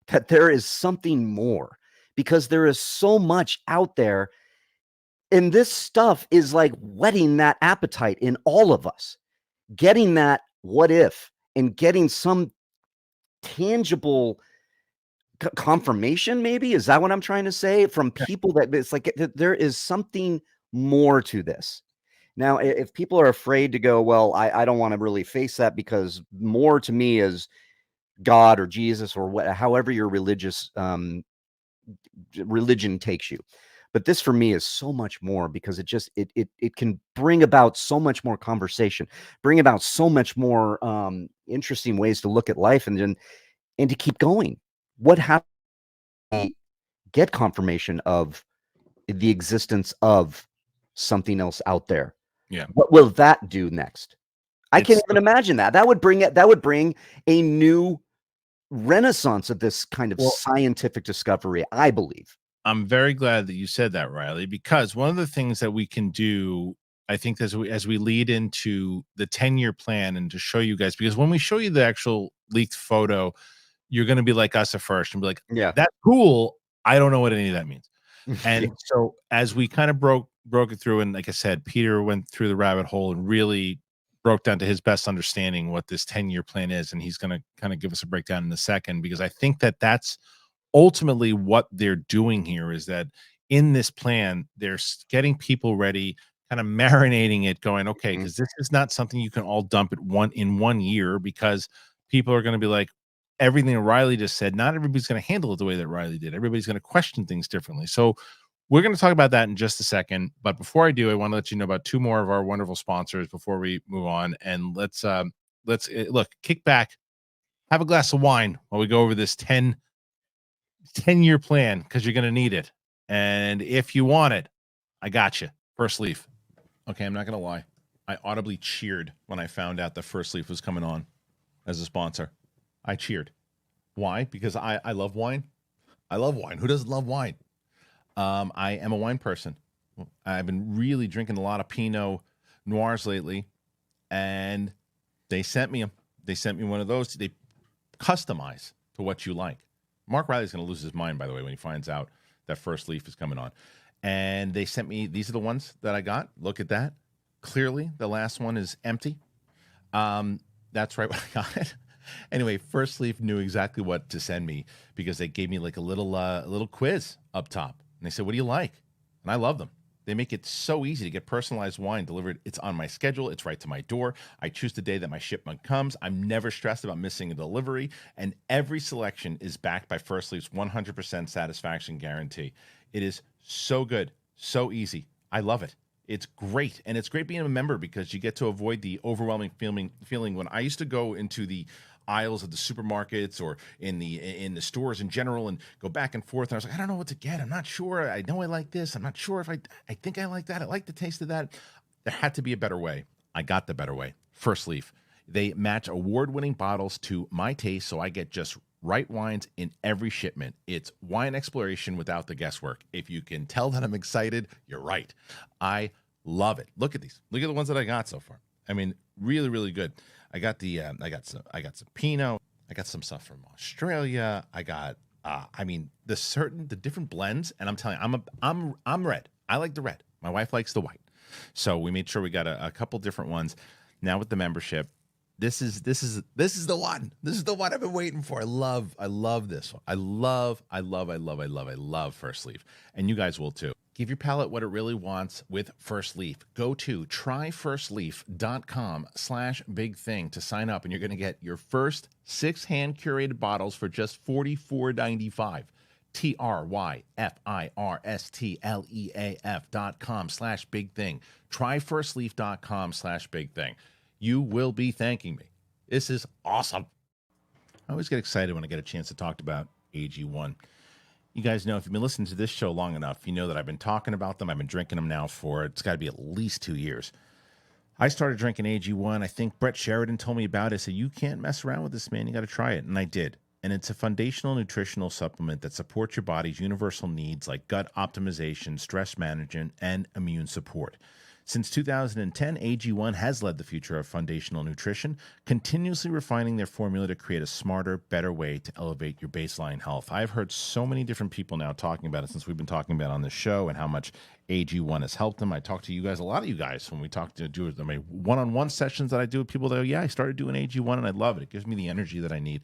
that there is something more, because there is so much out there, and this stuff is like whetting that appetite in all of us, getting that what if, and getting some tangible confirmation. Maybe, is that what I'm trying to say, from people that it's like there is something more to this. Now, if people are afraid to go, well, I don't want to really face that, because more to me is God or Jesus or however your religious religion takes you. But this for me is so much more, because it can bring about so much more conversation, bring about so much more interesting ways to look at life, and to keep going. What happens? Get confirmation of the existence of something else out there.
Yeah.
What will that do next? I can't even imagine that. That would bring a new renaissance of this kind of scientific discovery, I believe.
I'm very glad that you said that, Reilly, because one of the things that we can do, I think, as we lead into the 10-year plan, and to show you guys, because when we show you the actual leaked photo, you're going to be like us at first and be like,
yeah,
that's cool. I don't know what any of that means. And so as we kind of broke it through, and like I said, Peter went through the rabbit hole and really broke down to his best understanding what this 10-year plan is. And he's going to kind of give us a breakdown in a second, because I think that that's ultimately what they're doing here, is that in this plan, they're getting people ready, kind of marinating it, going, okay, because this is not something you can all dump in one year, because people are going to be like, everything that Reilly just said, not everybody's going to handle it the way that Reilly did. Everybody's going to question things differently. So we're going to talk about that in just a second. But before I do, I want to let you know about two more of our wonderful sponsors before we move on. And let's let's look, kick back, have a glass of wine while we go over this 10-year plan, because you're going to need it. And if you want it, I got you. First Leaf. Okay, I'm not going to lie. I audibly cheered when I found out that First Leaf was coming on as a sponsor. I cheered. Why? Because I love wine. I love wine. Who doesn't love wine? I am a wine person. I've been really drinking a lot of Pinot Noirs lately, and they sent me them. They sent me one of those. They customize to what you like. Mark Reilly's going to lose his mind, by the way, when he finds out that First Leaf is coming on. And they sent me, these are the ones that I got. Look at that. Clearly, the last one is empty. That's right when I got it. Anyway, First Leaf knew exactly what to send me, because they gave me like a little quiz up top. And they said, what do you like? And I love them. They make it so easy to get personalized wine delivered. It's on my schedule. It's right to my door. I choose the day that my shipment comes. I'm never stressed about missing a delivery. And every selection is backed by First Leaf's 100% satisfaction guarantee. It is so good, so easy. I love it. It's great. And it's great being a member, because you get to avoid the overwhelming feeling when I used to go into the aisles of the supermarkets or in the stores in general and go back and forth. And I was like, I don't know what to get. I'm not sure. I know I like this. I'm not sure if I think I like that. I like the taste of that. There had to be a better way. I got the better way. First Leaf. They match award-winning bottles to my taste, so I get just right wines in every shipment. It's wine exploration without the guesswork. If you can tell that I'm excited, you're right. I love it. Look at these. Look at the ones that I got so far. I mean, really, really good. I got I got some Pinot. I got some stuff from Australia. I got the different blends, and I'm telling you, I'm red. I like the red. My wife likes the white. So we made sure we got a couple different ones. Now with the membership, this is the one. This is the one I've been waiting for. I love this one. I love First Leaf, and you guys will too. Give your palate what it really wants with First Leaf. Go to tryfirstleaf.com/bigthing to sign up, and you're going to get your first 6 hand-curated bottles for just $44.95. tryfirstleaf.com/bigthing. Tryfirstleaf.com/bigthing. You will be thanking me. This is awesome. I always get excited when I get a chance to talk about AG1. You guys know, if you've been listening to this show long enough, you know that I've been talking about them. I've been drinking them now for, it's got to be at least 2 years. I started drinking AG1. I think Brett Sheridan told me about it. I said, you can't mess around with this, man. You got to try it. And I did. And it's a foundational nutritional supplement that supports your body's universal needs like gut optimization, stress management, and immune support. Since 2010, AG1 has led the future of foundational nutrition, continuously refining their formula to create a smarter, better way to elevate your baseline health. I've heard so many different people now talking about it since we've been talking about it on this show and how much AG1 has helped them. I talk to you guys, a lot of you guys, when we talk to do my one-on-one sessions that I do with people that go, yeah, I started doing AG1 and I love it. It gives me the energy that I need.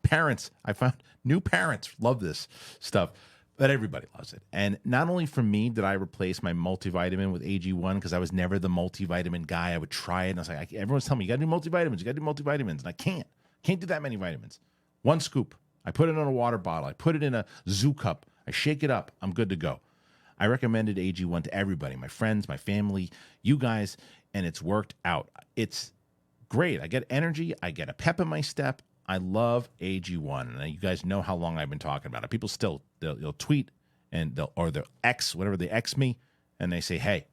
Parents, I found new parents love this stuff. But everybody loves it. And not only for me did I replace my multivitamin with AG1, because I was never the multivitamin guy. I would try it, and I was like, everyone's telling me, you got to do multivitamins. You got to do multivitamins. And I can't do that many vitamins. One scoop. I put it in a water bottle. I put it in a zoo cup. I shake it up. I'm good to go. I recommended AG1 to everybody, my friends, my family, you guys, and it's worked out. It's great. I get energy. I get a pep in my step. I love AG1, and you guys know how long I've been talking about it. People still they'll tweet and they'll X, whatever they X me, and they say, "Hey,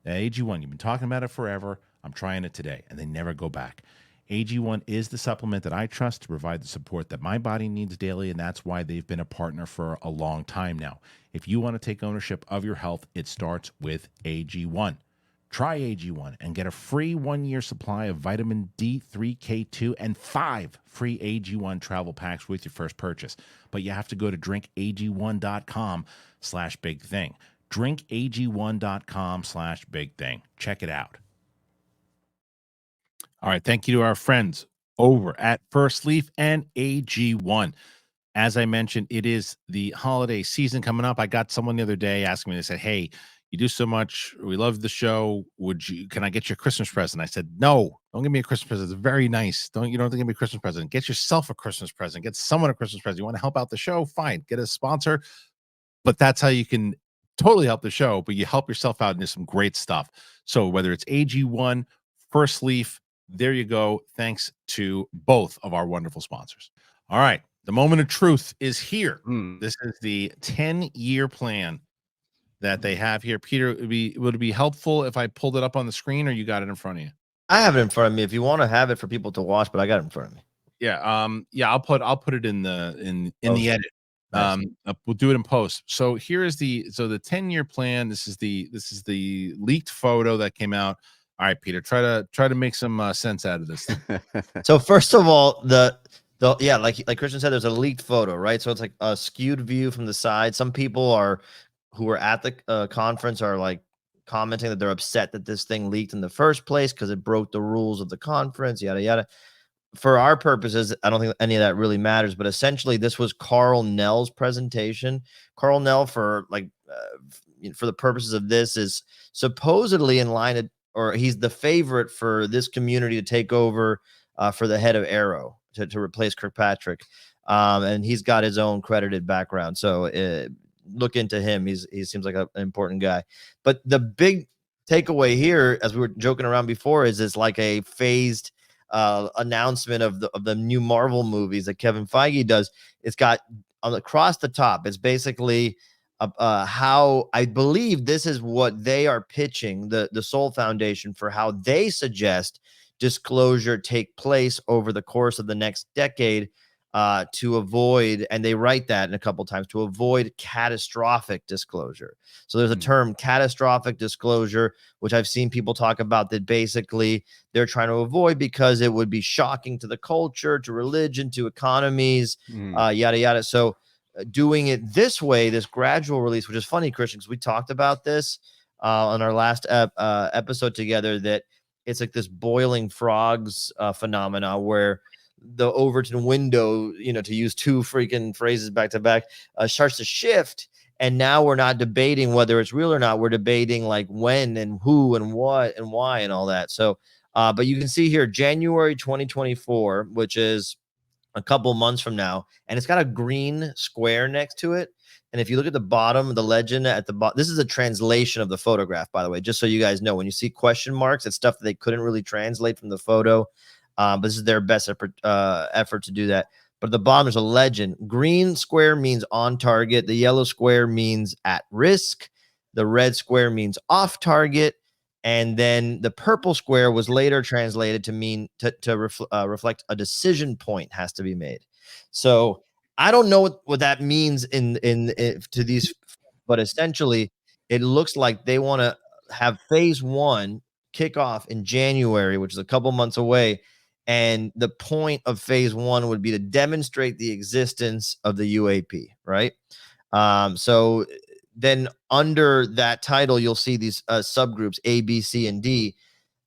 AG1, you've been talking about it forever. I'm trying it today," and they never go back. AG1 is the supplement that I trust to provide the support that my body needs daily, and that's why they've been a partner for a long time now. If you want to take ownership of your health, it starts with AG1. Try AG1 and get a free 1-year supply of vitamin D3, K2, and 5 free AG1 travel packs with your first purchase. But you have to go to drinkag1.com/bigthing. Drinkag1.com/bigthing. Check it out. All right. Thank you to our friends over at First Leaf and AG1. As I mentioned, it is the holiday season coming up. I got someone the other day asking me, they said, hey, you do so much. We love the show. Can I get you a Christmas present? I said, no, don't give me a Christmas present. It's very nice. You don't have to give me a Christmas present. Get yourself a Christmas present. Get someone a Christmas present. You want to help out the show? Fine. Get a sponsor. But that's how you can totally help the show, but you help yourself out and there's some great stuff. So whether it's AG1, First Leaf, There you go. Thanks to both of our wonderful sponsors. All right. The moment of truth is here. This is the 10-year plan that they have here. Peter, would it be helpful if I pulled it up on the screen, or you got it in front of you?
I have it in front of me if you want to have it for people to watch, but I got it in front of me.
Yeah. Yeah. I'll put it in the the edit.
Nice.
We'll do it in post. So here is the 10-year plan. This is the leaked photo that came out. All right, Peter, try to make some sense out of this.
So first of all, the yeah, like Kristian said, there's a leaked photo, right? So it's like a skewed view from the side. Some people who were at the conference are like commenting that they're upset that this thing leaked in the first place because it broke the rules of the conference, yada yada. For our purposes, I don't think any of that really matters, but essentially this was Carl Nell's presentation. Carl Nell, for the purposes of this, is supposedly in line or he's the favorite for this community to take over for the head of Arrow to replace Kirkpatrick. And he's got his own credited background. So look into him. He seems like an important guy. But the big takeaway here, as we were joking around before, is it's like a phased announcement of the new Marvel movies that Kevin Feige does. It's got across the top. It's basically how I believe this is what they are pitching, the Soul Foundation, for how they suggest disclosure take place over the course of the next decade to avoid, and they write that in a couple times, to avoid catastrophic disclosure. So there's a term, catastrophic disclosure, which I've seen people talk about, that basically they're trying to avoid because it would be shocking to the culture, to religion, to economies, yada, yada. So doing it this way, this gradual release, which is funny, Kristian, because we talked about this on our last episode together, that it's like this boiling frogs phenomena where the Overton window, to use two freaking phrases back to back, starts to shift. And now we're not debating whether it's real or not. We're debating like when and who and what and why and all that. So, but you can see here, January 2024, which is a couple months from now, and it's got a green square next to it. And if you look at the bottom, the legend at the bottom, this is a translation of the photograph, by the way, just so you guys know. When you see question marks, it's stuff that they couldn't really translate from the photo. But this is their best effort to do that. But at the bottom is a legend. Green square means on target. The yellow square means at risk. The red square means off target. And then the purple square was later translated to mean to reflect a decision point has to be made. So I don't know what that means in to these, but essentially it looks like they want to have phase one kick off in January, which is a couple months away. And the point of phase one would be to demonstrate the existence of the UAP, right? So then under that title, you'll see these subgroups A, B, C, and D.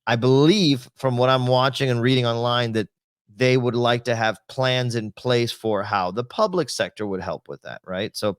I believe from what I'm watching and reading online that they would like to have plans in place for how the public sector would help with that, right? So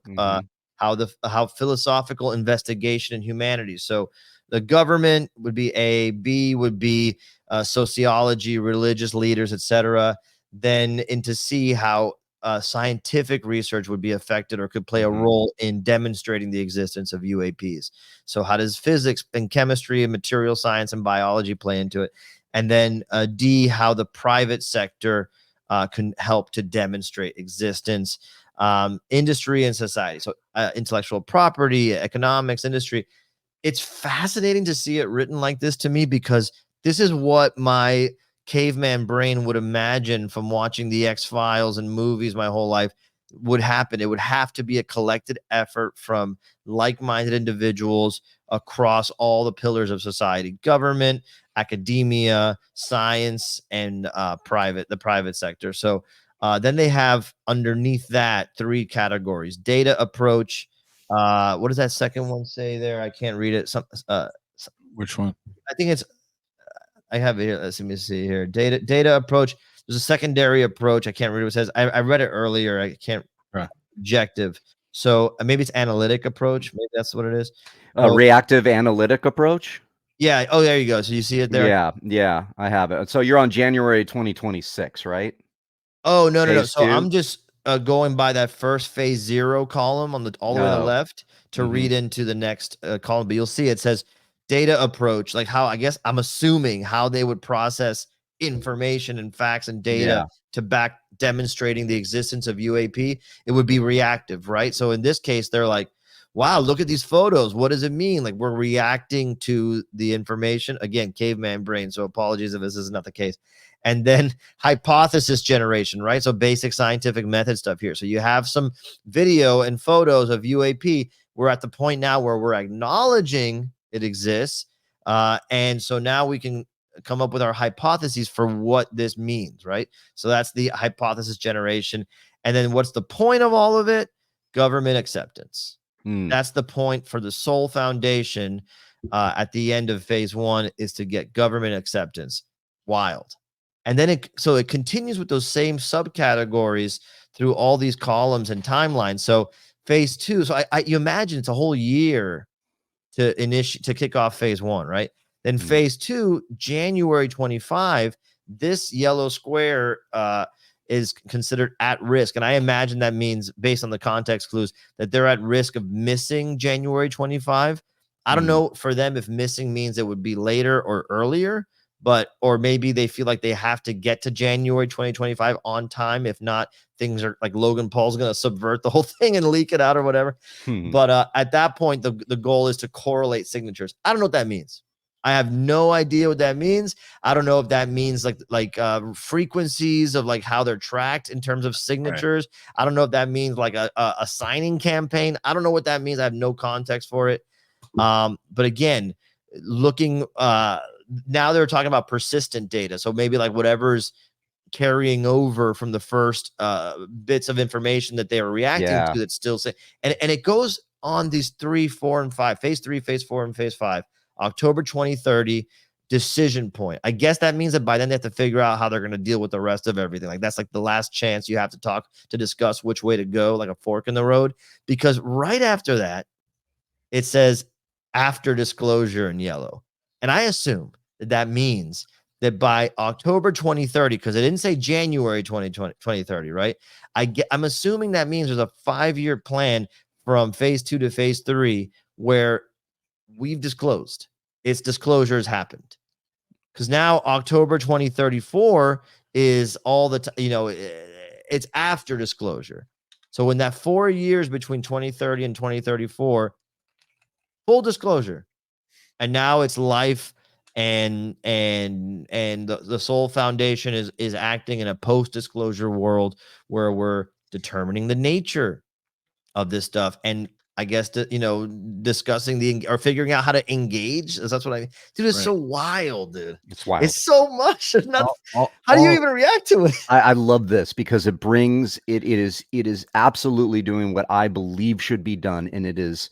how philosophical investigation in humanities. So the government would be A, B would be sociology, religious leaders, etc. Then into C, how scientific research would be affected or could play a role in demonstrating the existence of UAPs. So how does physics and chemistry and material science and biology play into it? And then D, how the private sector can help to demonstrate existence, industry and society. So intellectual property, economics, industry. It's fascinating to see it written like this to me, because this is what my caveman brain would imagine from watching the X-Files and movies my whole life would happen. It would have to be a collected effort from like-minded individuals across all the pillars of society: government, academia, science, and the private sector. So then they have underneath that three categories: data approach. What does that second one say there? I can't read it.
Which one?
I think it's, I have it here. Let me see here. Data approach. There's a secondary approach. I can't read what it says. I read it earlier. I can't. Objective. So maybe it's analytic approach. Maybe that's what it is.
Reactive analytic approach.
Yeah. Oh, there you go. So you see it there.
Yeah, I have it. So you're on January 2026, right?
Oh, no.
Phase
So
two?
I'm just going by that first phase 0 column on all the way on the left to read into the next column. But you'll see it says data approach, like how, I guess I'm assuming how they would process information and facts and data
Yeah.
to back demonstrating the existence of UAP, it would be reactive, right? So in this case, they're like, wow, look at these photos. What does it mean? Like, we're reacting to the information. Again, caveman brain. So apologies if this is not the case. And then hypothesis generation, right? So basic scientific method stuff here. So you have some video and photos of UAP. We're at the point now where we're acknowledging it exists. And so now we can come up with our hypotheses for what this means, right? So that's the hypothesis generation. And then what's the point of all of it? Government acceptance. That's the point for the Soul Foundation at the end of phase 1 is to get government acceptance. Wild. And then it continues with those same subcategories through all these columns and timelines. So phase 2, so you imagine it's a whole year to kick off phase 1, right? Then phase 2, January 25, this yellow square is considered at risk. And I imagine that means, based on the context clues, that they're at risk of missing January 25. I don't know for them if missing means it would be later or earlier, or maybe they feel like they have to get to January 2025 on time. If not, things are like Logan Paul's going to subvert the whole thing and leak it out or whatever. But at that point, the goal is to correlate signatures. I don't know what that means. I have no idea what that means. I don't know if that means like frequencies of like how they're tracked in terms of signatures. Right. I don't know if that means like a signing campaign. I don't know what that means. I have no context for it. But again, looking now they're talking about persistent data. So maybe like whatever's carrying over from the first bits of information that they were reacting to that's still saying, and it goes on these 3, 4, and 5, phase 3, phase 4, and phase 5. October 2030 decision point. I guess that means that by then they have to figure out how they're going to deal with the rest of everything. Like that's like the last chance you have to discuss which way to go, like a fork in the road. Because right after that, it says after disclosure in yellow. And I assume that means that by October 2030, because it didn't say January 2030, right? I'm assuming that means there's a 5-year plan from phase 2 to phase 3 where we've disclosed. Its disclosure has happened. Because now October 2034 is all the it's after disclosure. So in that 4 years between 2030 and 2034, full disclosure. And now it's life, and the Soul Foundation is acting in a post-disclosure world where we're determining the nature of this stuff. And I guess, discussing or figuring out how to engage. That's what I mean. Dude, it's so wild, dude.
It's wild.
It's so much. How do you even react to it?
I love this because it brings it is absolutely doing what I believe should be done. And it is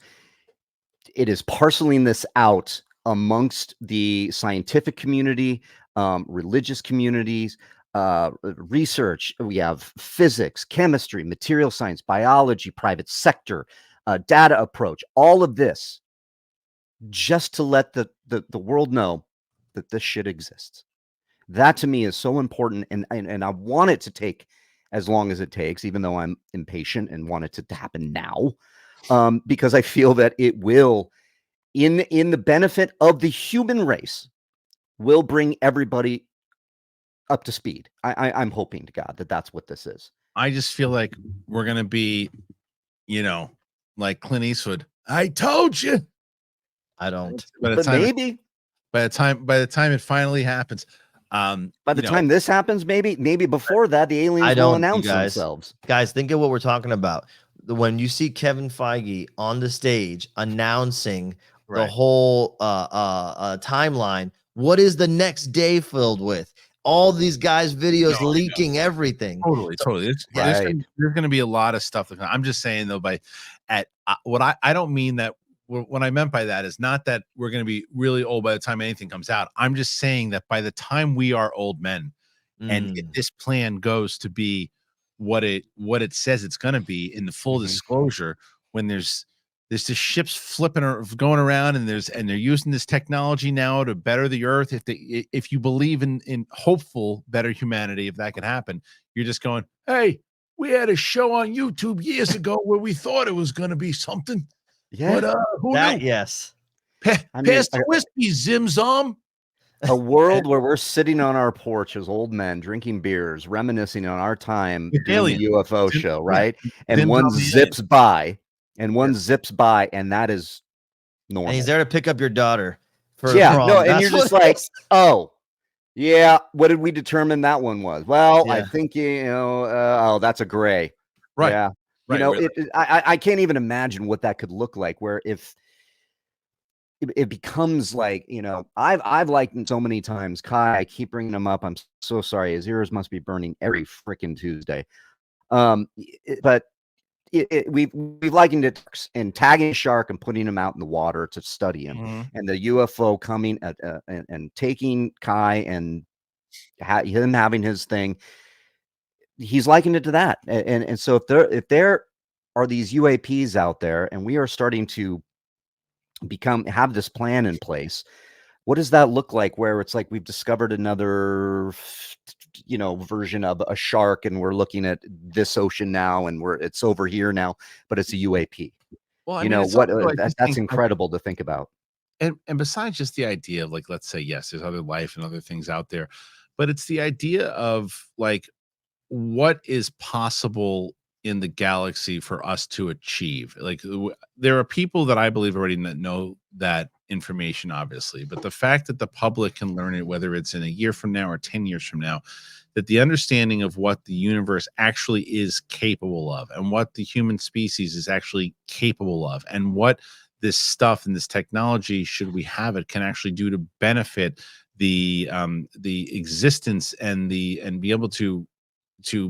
parceling this out amongst the scientific community, religious communities, research. We have physics, chemistry, material science, biology, private sector, data approach, all of this, just to let the world know that this shit exists. That to me is so important, and I want it to take as long as it takes, even though I'm impatient and want it to happen now, because I feel that it will, in the benefit of the human race, will bring everybody up to speed. I'm hoping to God that that's what this is.
I just feel like we're gonna be, like Clint Eastwood. I told you.
I don't.
By the time it finally happens,
by the time this happens, maybe before that, the aliens will announce themselves.
Guys, think of what we're talking about. When you see Kevin Feige on the stage announcing the whole timeline, what is the next day filled with? All these guys' videos leaking everything.
Totally. There's going to be a lot of stuff. I'm just saying though, what I don't mean that. What I meant by that is not that we're going to be really old by the time anything comes out. I'm just saying that by the time we are old men, and if this plan goes to be what it says it's going to be in the full disclosure, when there's just ships flipping or going around, and they're using this technology now to better the earth. If you believe in hopeful better humanity, if that could happen, you're just going, hey, we had a show on YouTube years ago where we thought it was going to be something.
Yeah,
but who knew?
Yes.
Pass the whiskey, Zim Zom.
A world where we're sitting on our porch as old men, drinking beers, reminiscing on our time
With
doing
aliens.
the UFO
Dim-
show,
yeah,
right? And
Dim's
one
on the aliens.
zips by, and that is normal.
And he's there to pick up your daughter for
Yeah,
prom.
no, and
That's
you're
what
just
it
like,
is.
oh, yeah, what did we determine that one was? Well, I
Yeah.
think, oh, that's a gray.
Right.
Yeah.
Right. We're like,
I can't even imagine what that could look like, where if it becomes like, I've liked him so many times. Kai, I keep bringing him up. I'm so sorry. His ears must be burning every freaking Tuesday. But we've likened it and tagging a shark and putting him out in the water to study him,
mhm.
and the UFO coming and taking Kai and him having his thing. He's likened it to that, and so if there are these UAPs out there, and we are starting to have this plan in place, what does that look like, where it's like we've discovered another version of a shark, and we're looking at this ocean now, and it's over here now, but it's a UAP.
Well, I mean, it's also, I just
That's
think, like,
incredible to think about.
and besides just the idea of, like, let's say, yes, there's other life and other things out there, but it's the idea of, like, what is possible in the galaxy for us to achieve. Like, there are people that I believe already that know that information, obviously, but the fact that the public can learn it, whether it's in a year from now or 10 years from now, that the understanding of what the universe actually is capable of, and what the human species is actually capable of, and what this stuff and this technology, should we have it, can actually do to benefit the existence and be able to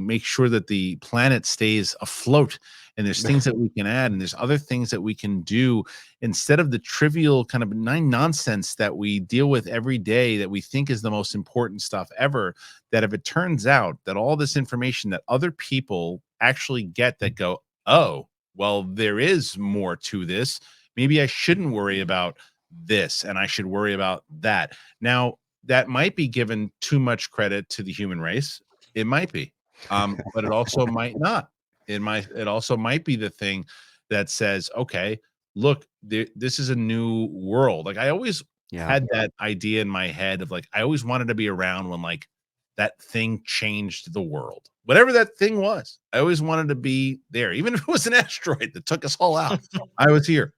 make sure that the planet stays afloat. And there's things that we can add, and there's other things that we can do instead of the trivial kind of nonsense that we deal with every day that we think is the most important stuff ever. That if it turns out that all this information that other people actually get, that go, oh, well, there is more to this, maybe I shouldn't worry about this and I should worry about that. Now, that might be given too much credit to the human race. It might be. But it also might not. It also might be the thing that says, okay, look, this is a new world. Like, I always had that idea in my head of, like, I always wanted to be around when, like, that thing changed the world. Whatever that thing was, I always wanted to be there. Even if it was an asteroid that took us all out, I was here.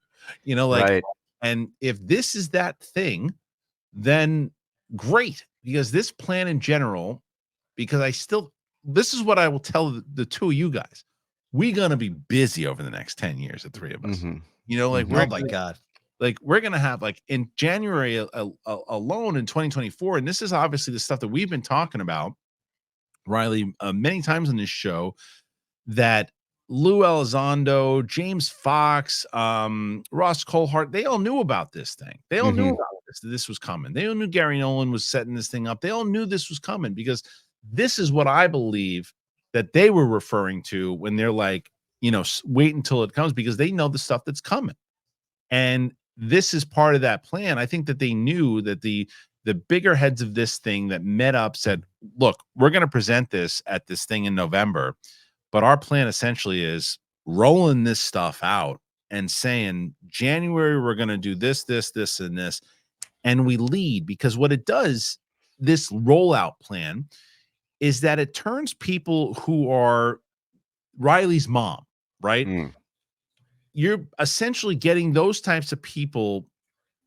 Like,
Right.
and if this is that thing, then great, because this plan in general, because this is what I will tell the two of you guys. We're gonna be busy over the next 10 years, the three of us.
Mhm.
Like,
Oh my God.
we're gonna have, like, in January alone in 2024, and this is obviously the stuff that we've been talking about, Reilly, many times on this show, that Lou Elizondo, James Fox, Ross Coulthart, they all knew about this thing. They all knew
Mhm.
about this was coming. They all knew Gary Nolan was setting this thing up. They all knew this was coming, because this is what I believe that they were referring to when they're like, wait until it comes, because they know the stuff that's coming. And this is part of that plan. I think that they knew that the bigger heads of this thing that met up said, look, we're going to present this at this thing in November, but our plan essentially is rolling this stuff out and saying, January, we're going to do this, this, and this. And we lead, because what it does, this rollout plan, is that it turns people who are Reilly's mom, right?
Mm.
You're essentially getting those types of people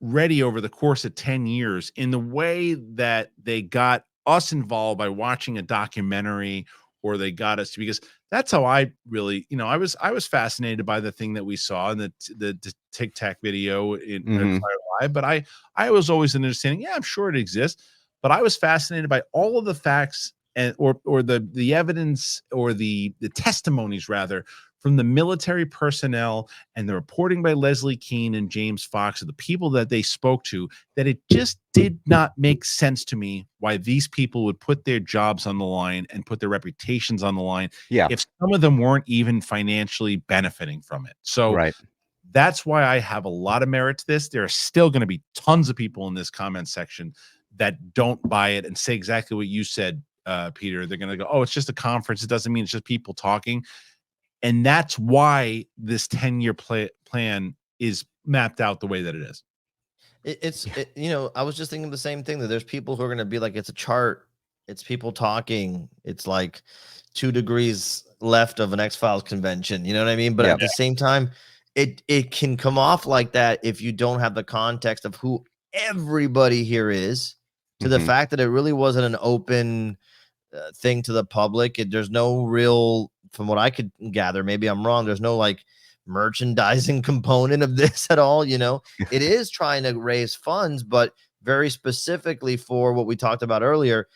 ready over the course of 10 years in the way that they got us involved by watching a documentary, or they got us, because that's how I really, I was fascinated by the thing that we saw in the Tic Tac video in
Mhm.
Fire Live. But I was always understanding, yeah, I'm sure it exists, but I was fascinated by all of the facts, and or the evidence, or the testimonies, rather, from the military personnel, and the reporting by Leslie Kean and James Fox, of the people that they spoke to, that it just did not make sense to me why these people would put their jobs on the line and put their reputations on the line,
Yeah.
if some of them weren't even financially benefiting from it. So
Right.
that's why I have a lot of merit to this. There are still going to be tons of people in this comment section that don't buy it and say exactly what you said, Peter. They're going to go, oh, it's just a conference. It doesn't mean it's just people talking. And that's why this 10-year plan is mapped out the way that it is.
You know, I was just thinking the same thing, that there's people who are going to be like, it's a chart, it's people talking, it's like 2 degrees left of an X-Files convention, you know what I mean? But
Yeah.
at the same time, it can come off like that if you don't have the context of who everybody here is, to the
Mhm.
fact that it really wasn't an open thing to the public. There's no real, from what I could gather, maybe I'm wrong, there's no like merchandising component of this at all. You know, it is trying to raise funds, but very specifically for what we talked about earlier,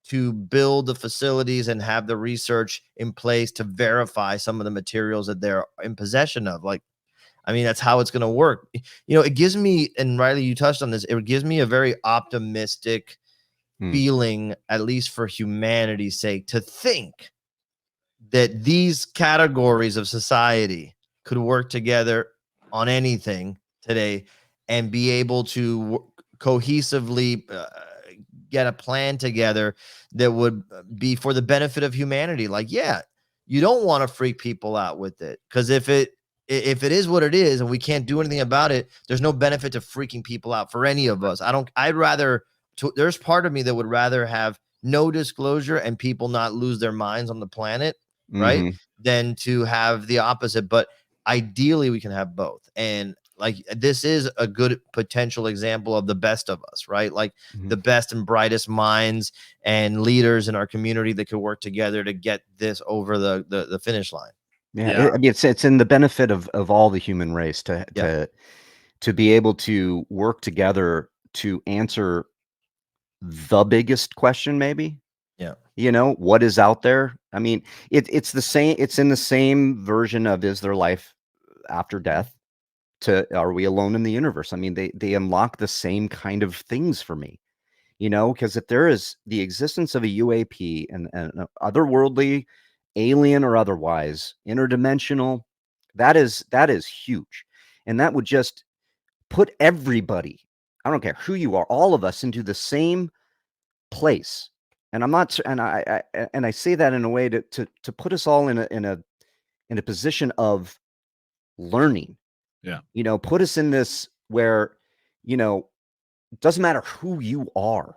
to build the facilities and have the research in place to verify some of the materials that they're in possession of. Like, I mean, that's how it's going to work. You know, it gives me, and Reilly, you touched on this, it gives me a very optimistic feeling, at least for humanity's sake, to think that these categories of society could work together on anything today and be able to cohesively get a plan together that would be for the benefit of humanity. Like, yeah, you don't want to freak people out with it, because if it is what it is and we can't do anything about it, there's no benefit to freaking people out for any of us. I'd rather, there's part of me that would rather have no disclosure and people not lose their minds on the planet, right?
Mhm.
Than to have the opposite. But ideally we can have both. And like, this is a good potential example of the best of us, right? Like
Mhm.
the best and brightest minds and leaders in our community that could work together to get this over the finish line.
Yeah, I mean, it's in the benefit of all the human race to
Yeah.
to be able to work together to answer the biggest question, maybe.
Yeah.
You know, what is out there? I mean, it's the same. It's in the same version of, is there life after death? To, are we alone in the universe? I mean, they unlock the same kind of things for me. You know, because if there is the existence of a UAP and otherworldly, alien or otherwise, interdimensional, that is huge. And that would just put everybody, I don't care who you are, all of us into the same place. And I'm not, and I say that in a way to put us all in a position of learning.
Yeah.
You know, put us in this where, you know, it doesn't matter who you are.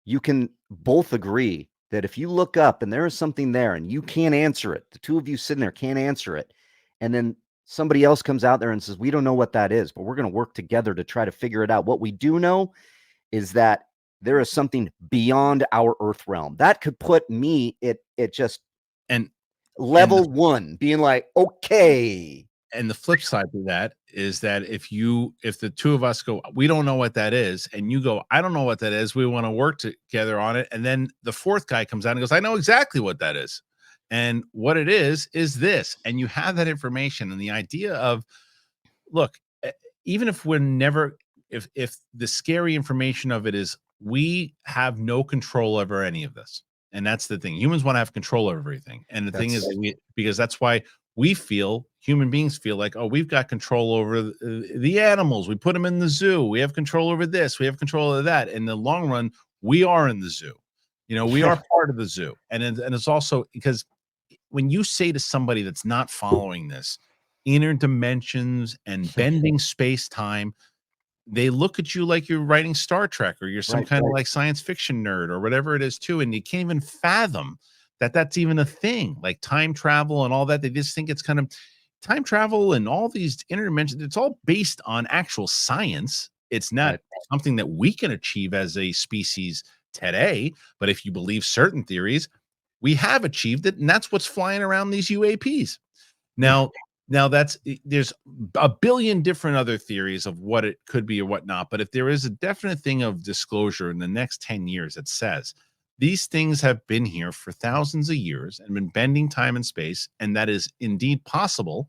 You can both agree that if you look up and there is something there and you can't answer it, the two of you sitting there can't answer it, and then somebody else comes out there and says, we don't know what that is, but we're going to work together to try to figure it out. What we do know is that there is something beyond our earth realm that could put me at just
And
level 1, being like, okay.
And the flip side to that is that if the two of us go, we don't know what that is, and you go, I don't know what that is, we want to work together on it, and then the fourth guy comes out and goes, I know exactly what that is, and what it is this, and you have that information. And the idea of, look, even if we're never, if the scary information of it is we have no control over any of this, and that's the thing, humans want to have control over everything. And the thing is, because that's why human beings feel like, oh, we've got control over the animals, we put them in the zoo, we have control over this, we have control over that. In the long run, we are in the zoo, you know, we are part of the zoo. And it's also because when you say to somebody that's not following this, inner dimensions and bending space-time, they look at you like you're writing Star Trek or you're some kind of like science fiction nerd or whatever it is too, and you can't even fathom that that's even a thing, like time travel and all that. They just think it's kind of time travel and all these interdimensions. It's all based on actual science. It's not something that we can achieve as a species today, but if you believe certain theories, we have achieved it, and that's what's flying around these UAPs. Now, there's a billion different other theories of what it could be or whatnot, but if there is a definite thing of disclosure in the next 10 years, it says these things have been here for thousands of years and been bending time and space, and that is indeed possible.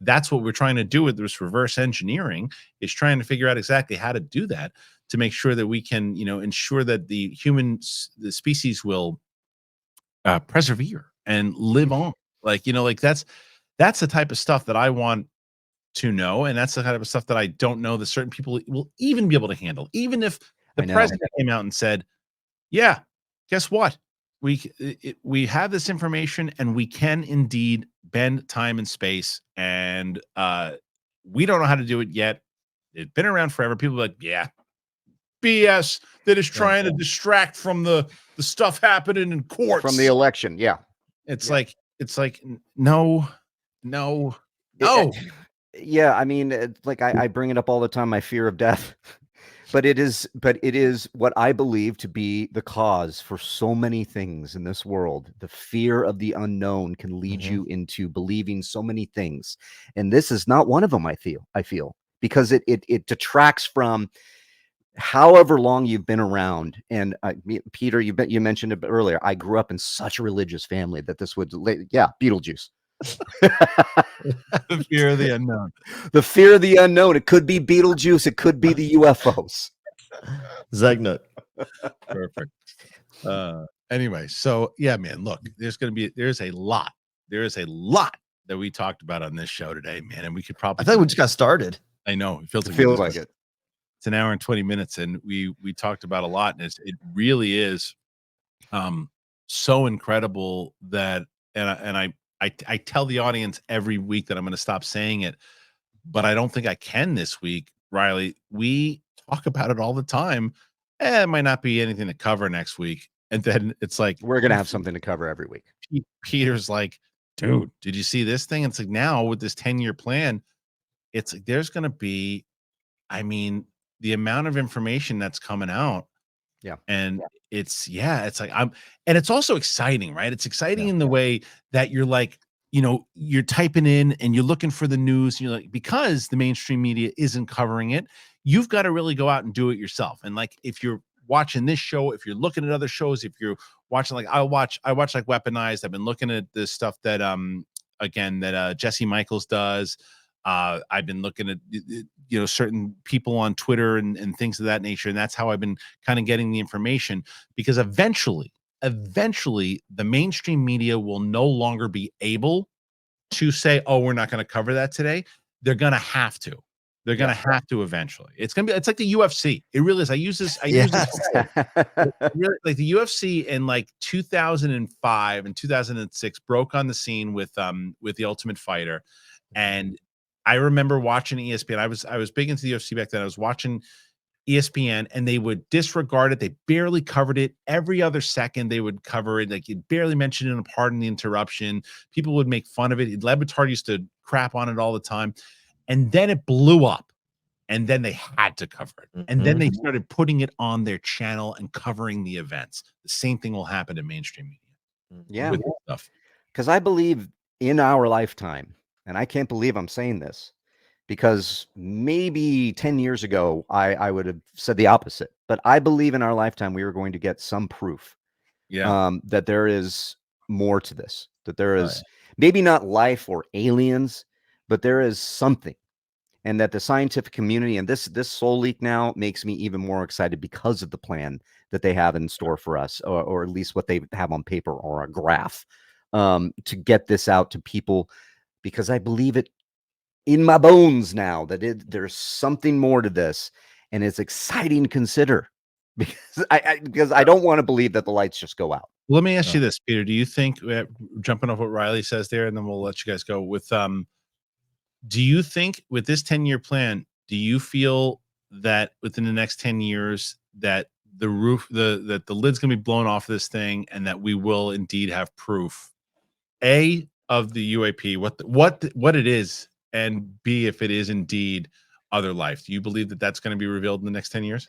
That's what we're trying to do with this reverse engineering, is trying to figure out exactly how to do that to make sure that we can, ensure that the species will persevere and live on. Like, that's the type of stuff that I want to know, and that's the type of stuff that I don't know that certain people will even be able to handle. Even if the president came out and said, yeah, guess what? We have this information and we can indeed bend time and space, and we don't know how to do it yet. It's been around forever. People are like, yeah, BS. They're just trying to distract from the stuff happening in courts.
From the election. Yeah.
It's like no.
Yeah, I mean, like I bring it up all the time, my fear of death. But it is what I believe to be the cause for so many things in this world. The fear of the unknown can lead you into believing so many things. And this is not one of them, I feel, because it detracts from however long you've been around. And Peter, you mentioned it earlier. I grew up in such a religious family that this would, Beetlejuice.
The fear of the unknown.
The fear of the unknown. It could be Beetlejuice. It could be the UFOs.
Zegnut.
Perfect. Anyway, so yeah, man, look, there's a lot that we talked about on this show today, man. And we could probably,
I thought we just got started.
I know it feels
like it.
It's an hour and 20 minutes, and we talked about a lot, and it really is so incredible that, and I tell the audience every week that I'm going to stop saying it, but I don't think I can this week, Reilly. We talk about it all the time. It might not be anything to cover next week. And then it's like,
we're going to have something to cover every week.
Peter's like, dude, did you see this thing? It's like, now with this 10-year plan, it's like, there's going to be, I mean, the amount of information that's coming out.
Yeah.
And it's like, and it's also exciting, right? It's exciting in the way that you're like, you're typing in and you're looking for the news, and you're like, because the mainstream media isn't covering it, you've got to really go out and do it yourself. And like, if you're watching this show, if you're looking at other shows, if you're watching, like I watch like Weaponized. I've been looking at this stuff that Jesse Michaels does. I've been looking at certain people on Twitter and things of that nature, and that's how I've been kind of getting the information, because eventually the mainstream media will no longer be able to say, oh, we're not going to cover that today. They're going to have to. They're going to have to eventually. It's like the UFC. It really is. I use this really, like the UFC in like 2005 and 2006 broke on the scene with the Ultimate Fighter. And I remember watching ESPN. I was big into the UFC back then. I was watching ESPN, and they would disregard it. They barely covered it. Every other second they would cover it. Like, you'd barely mention it. Pardon the interruption. People would make fun of it. Le Batard used to crap on it all the time. And then it blew up, and then they had to cover it. And then they started putting it on their channel and covering the events. The same thing will happen in mainstream media.
Yeah.
With stuff.
Because I believe in our lifetime, and I can't believe I'm saying this, because maybe 10 years ago, I would have said the opposite. But I believe in our lifetime, we are going to get some proof that there is more to this, that there is maybe not life or aliens, but there is something. And that the scientific community, and this soul leak now makes me even more excited because of the plan that they have in store for us, or at least what they have on paper or a graph, to get this out to people, because I believe it in my bones now that there's something more to this, and it's exciting to consider, because I don't want to believe that the lights just go out.
Let me ask you this, Peter. Do you think, jumping off what Reilly says there, and then we'll let you guys go with, do you think with this 10-year plan, do you feel that within the next 10 years that the lid's going to be blown off this thing, and that we will indeed have proof, A, of the UAP, what it is, and B, if it is indeed other life? Do you believe that that's going to be revealed in the next 10 years?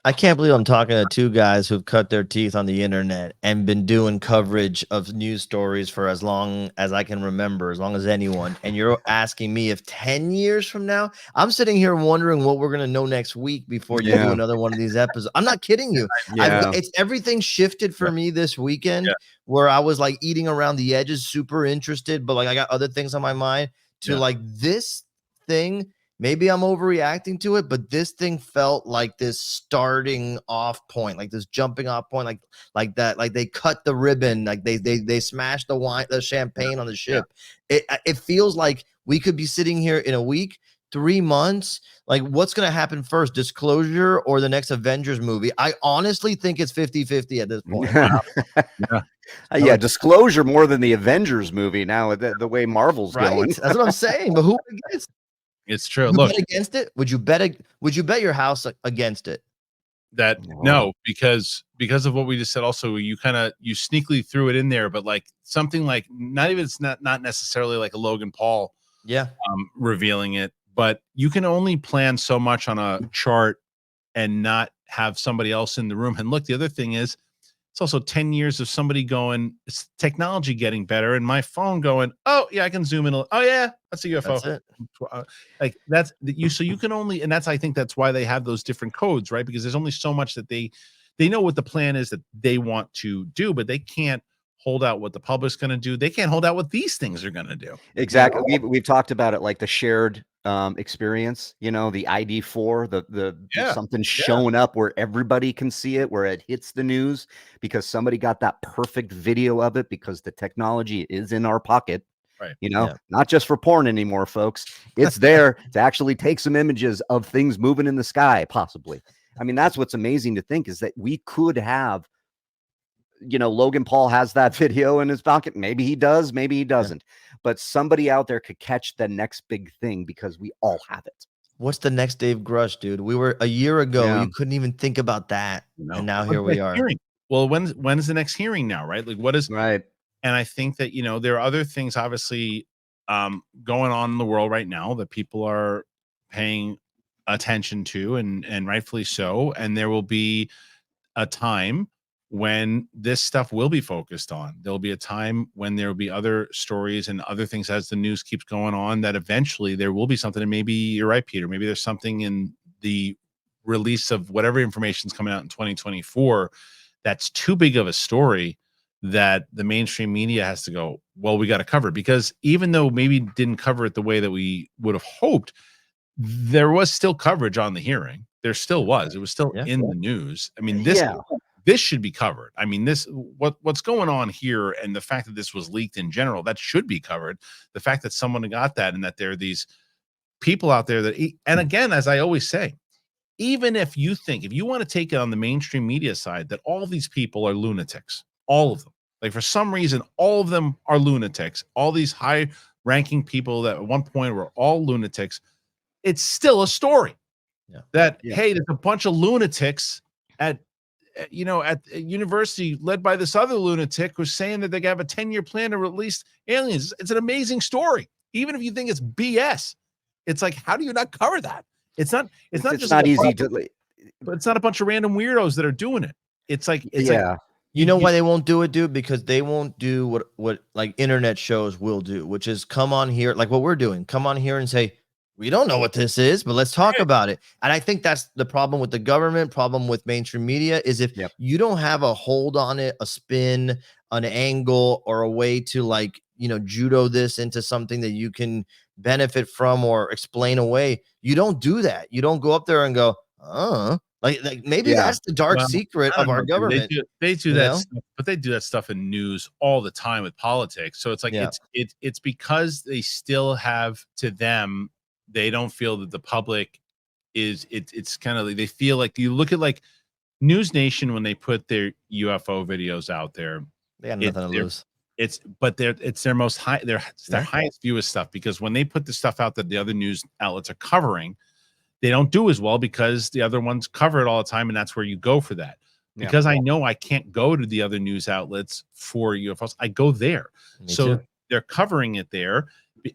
I can't believe I'm talking to two guys who've cut their teeth on the internet and been doing coverage of news stories for as long as I can remember, as long as anyone. And you're asking me if 10 years from now, I'm sitting here wondering what we're going to know next week before you do another one of these episodes. I'm not kidding you. It's everything shifted for me this weekend, where I was like eating around the edges, super interested, but like I got other things on my mind, to like this thing. Maybe I'm overreacting to it, but this thing felt like this starting off point, like this jumping off point, like that, like they cut the ribbon, like they smashed the champagne on the ship. It feels like we could be sitting here in a week, 3 months. Like, what's going to happen first, Disclosure or the next Avengers movie? I honestly think it's 50-50 at this point.
Disclosure more than the Avengers movie now, the way Marvel's going.
That's what I'm saying. But who gets?
It's true.
You
Look,
bet against it? Would you bet your house against it?
that no, because of what we just said. Also, you sneakily threw it in there, but like something like it's not necessarily like a Logan Paul
Yeah.
revealing it, but you can only plan so much on a chart and not have somebody else in the room. And look, the other thing is, it's also 10 years of somebody going, it's technology getting better, and my phone going, oh yeah, I can zoom in. Oh yeah, that's a UFO.
That's it.
Like that's you. So you can only, and I think that's why they have those different codes, right? Because there's only so much that they know what the plan is that they want to do, but they can't hold out what the public's going to do. They can't hold out what these things are going to do.
Exactly. We've talked about it, like the shared experience, the ID4, the something showing up where everybody can see it, where it hits the news because somebody got that perfect video of it, because the technology is in our pocket.
Right.
Not just for porn anymore, folks. It's there to actually take some images of things moving in the sky, possibly. I mean, that's what's amazing to think, is that we could have, Logan Paul has that video in his pocket. Maybe he does, maybe he doesn't. But somebody out there could catch the next big thing because we all have it.
What's the next Dave Grusch, dude? We were a year ago. You couldn't even think about that. And now here we are.
Hearing. Well, when's the next hearing now, right? Like what is
right?
And I think that, there are other things obviously going on in the world right now that people are paying attention to, and rightfully so. And there will be a time when this stuff will be focused on. There'll be a time when there will be other stories and other things as the news keeps going on, that eventually there will be something. And maybe you're right, Peter. Maybe there's something in the release of whatever information is coming out in 2024 that's too big of a story that the mainstream media has to go, well, we got to cover it. Because even though maybe didn't cover it the way that we would have hoped, there was still coverage on the hearing. There still was. It was still in the news. I mean, this should be covered. I mean, what's going on here, and the fact that this was leaked in general, that should be covered. The fact that someone got that, and that there are these people out there that, and again, as I always say, even if you want to take it on the mainstream media side, that all these people are lunatics, all of them. Like for some reason, all of them are lunatics. All these high-ranking people that at one point were all lunatics. It's still a story that, hey, there's a bunch of lunatics at a university led by this other lunatic who's saying that they have a 10-year plan to release aliens. It's an amazing story. Even if you think it's BS, it's like, how do you not cover that? It's not easy to, but it's not a bunch of random weirdos that are doing it. It's like,
you know why they won't do it, dude? Because they won't do what like internet shows will do, which is come on here, like what we're doing, come on here and say, we don't know what this is, but let's talk about it. And I think that's the problem with the government, problem with mainstream media, is if you don't have a hold on it, a spin, an angle, or a way to like, judo this into something that you can benefit from or explain away, you don't do that. You don't go up there and go, like maybe that's the dark secret of our government.
They do that stuff, but they do that stuff in news all the time with politics. So it's like it's because they still have, to them, they don't feel that the public is it's kind of like, they feel like, you look at like News Nation when they put their UFO videos out there,
they got nothing to lose.
It's their most high, their highest view of stuff, because when they put the stuff out that the other news outlets are covering, they don't do as well because the other ones cover it all the time, and that's where you go for that. Because I know I can't go to the other news outlets for UFOs, I go there. So they're covering it there,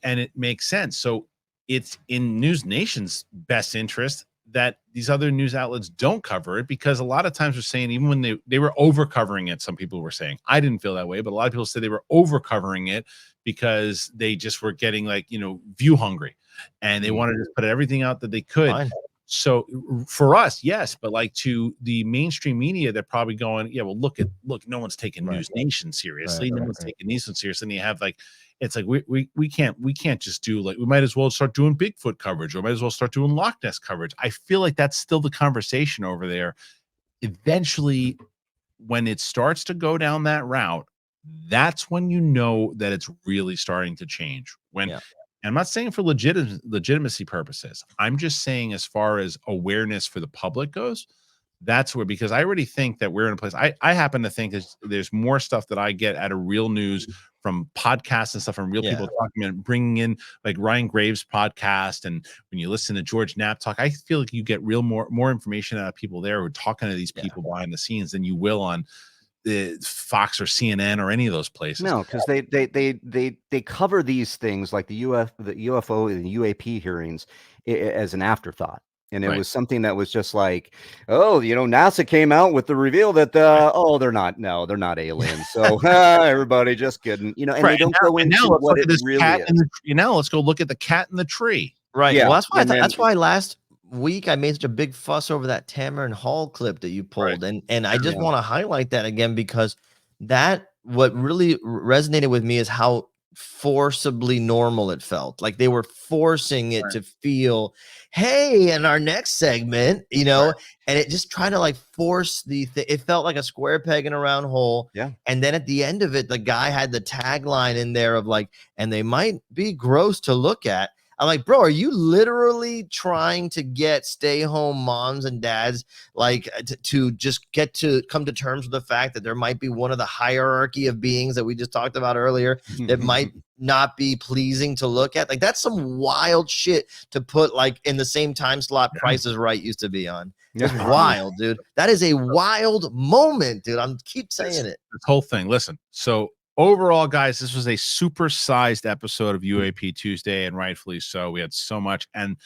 and it makes sense. So it's in News Nation's best interest that these other news outlets don't cover it, because a lot of times we're saying, even when they were over covering it, some people were saying, I didn't feel that way, but a lot of people said they were over covering it because they just were getting like, view hungry, and they wanted to put everything out that they could. Fine. So for us, yes, but like to the mainstream media, they're probably going, yeah, well, look, no one's taking News Nation seriously. No one's taking these ones seriously. And you have like, it's like, we can't just do, like, we might as well start doing Bigfoot coverage, or might as well start doing Loch Ness coverage. I feel like that's still the conversation over there. Eventually, when it starts to go down that route, that's when you know that it's really starting to change. I'm not saying for legitimacy purposes. I'm just saying, as far as awareness for the public goes, That's where, because I already think that we're in a place. I happen to think there's more stuff that I get out of real news from podcasts and stuff, from real people talking and bringing in like Ryan Graves' podcast. And when you listen to George Knapp talk, I feel like you get more information out of people there who are talking to these people behind the scenes than you will on the Fox or CNN or any of those places.
No, because they cover these things like the UFO and UAP hearings as an afterthought. And it was something that was just like, oh, NASA came out with the reveal that, oh, they're not aliens. So everybody just kidding, and they don't go into what it really is.
Now let's go look at the cat in the tree.
Right. Yeah. Well, that's why last week I made such a big fuss over that Tamron Hall clip that you pulled. And I just want to highlight that again, because what really resonated with me is how forcibly normal it felt. Like they were forcing it to feel, hey, in our next segment, and it just tried to like force it felt like a square peg in a round hole.
Yeah.
And then at the end of it, the guy had the tagline in there of like, and they might be gross to look at. I'm like, bro, are you literally trying to get stay-home moms and dads like to just come to terms with the fact that there might be one of the hierarchy of beings that we just talked about earlier that might not be pleasing to look at? Like, that's some wild shit to put like in the same time slot Price is Right used to be on. It's wild, dude. That is a wild moment, dude. I'm keep saying it.
This whole thing. Listen, so overall, guys, this was a supersized episode of UAP Tuesday, and rightfully so. We had so much. And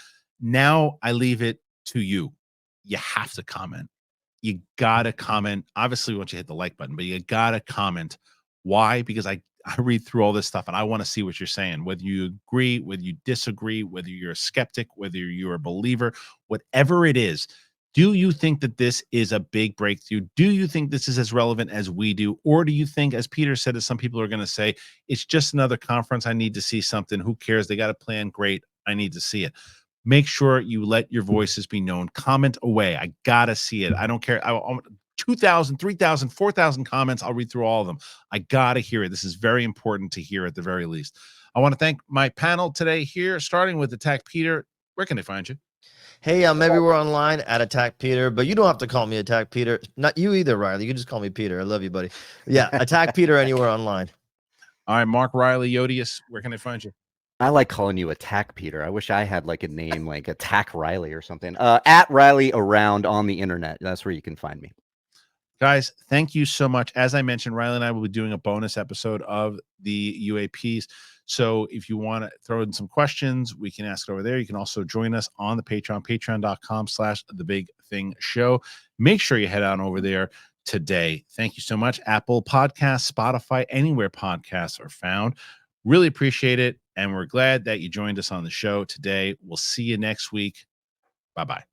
now I leave it to you. You have to comment. You got to comment. Obviously, once you hit the like button, but you got to comment. Why? Because I read through all this stuff and I want to see what you're saying, whether you agree, whether you disagree, whether you're a skeptic, whether you're a believer, whatever it is. Do you think that this is a big breakthrough? Do you think this is as relevant as we do? Or do you think, as Peter said, as some people are going to say, it's just another conference, I need to see something, who cares? They got a plan, great, I need to see it. Make sure you let your voices be known. Comment away. I got to see it. I don't care. 2,000, 3,000, 4,000 comments. I'll read through all of them. I got to hear it. This is very important to hear at the very least. I want to thank my panel today here, starting with Attack Peter. Where can they find you?
Hey, I'm everywhere online at Attack Peter, but you don't have to call me Attack Peter. Not you either, Reilly. You can just call me Peter. I love you, buddy. Yeah, Attack Peter anywhere online.
All right, Mark Reilly, Yodius, where can they find you?
I like calling you Attack Peter. I wish I had like a name like Attack Reilly or something. At Reilly around on the internet. That's where you can find me.
Guys, thank you so much. As I mentioned, Reilly and I will be doing a bonus episode of the UAPs. So if you want to throw in some questions, we can ask it over there. You can also join us on the Patreon, patreon.com/thebigthingshow. Make sure you head on over there today. Thank you so much. Apple Podcasts, Spotify, anywhere podcasts are found. Really appreciate it. And we're glad that you joined us on the show today. We'll see you next week. Bye-bye.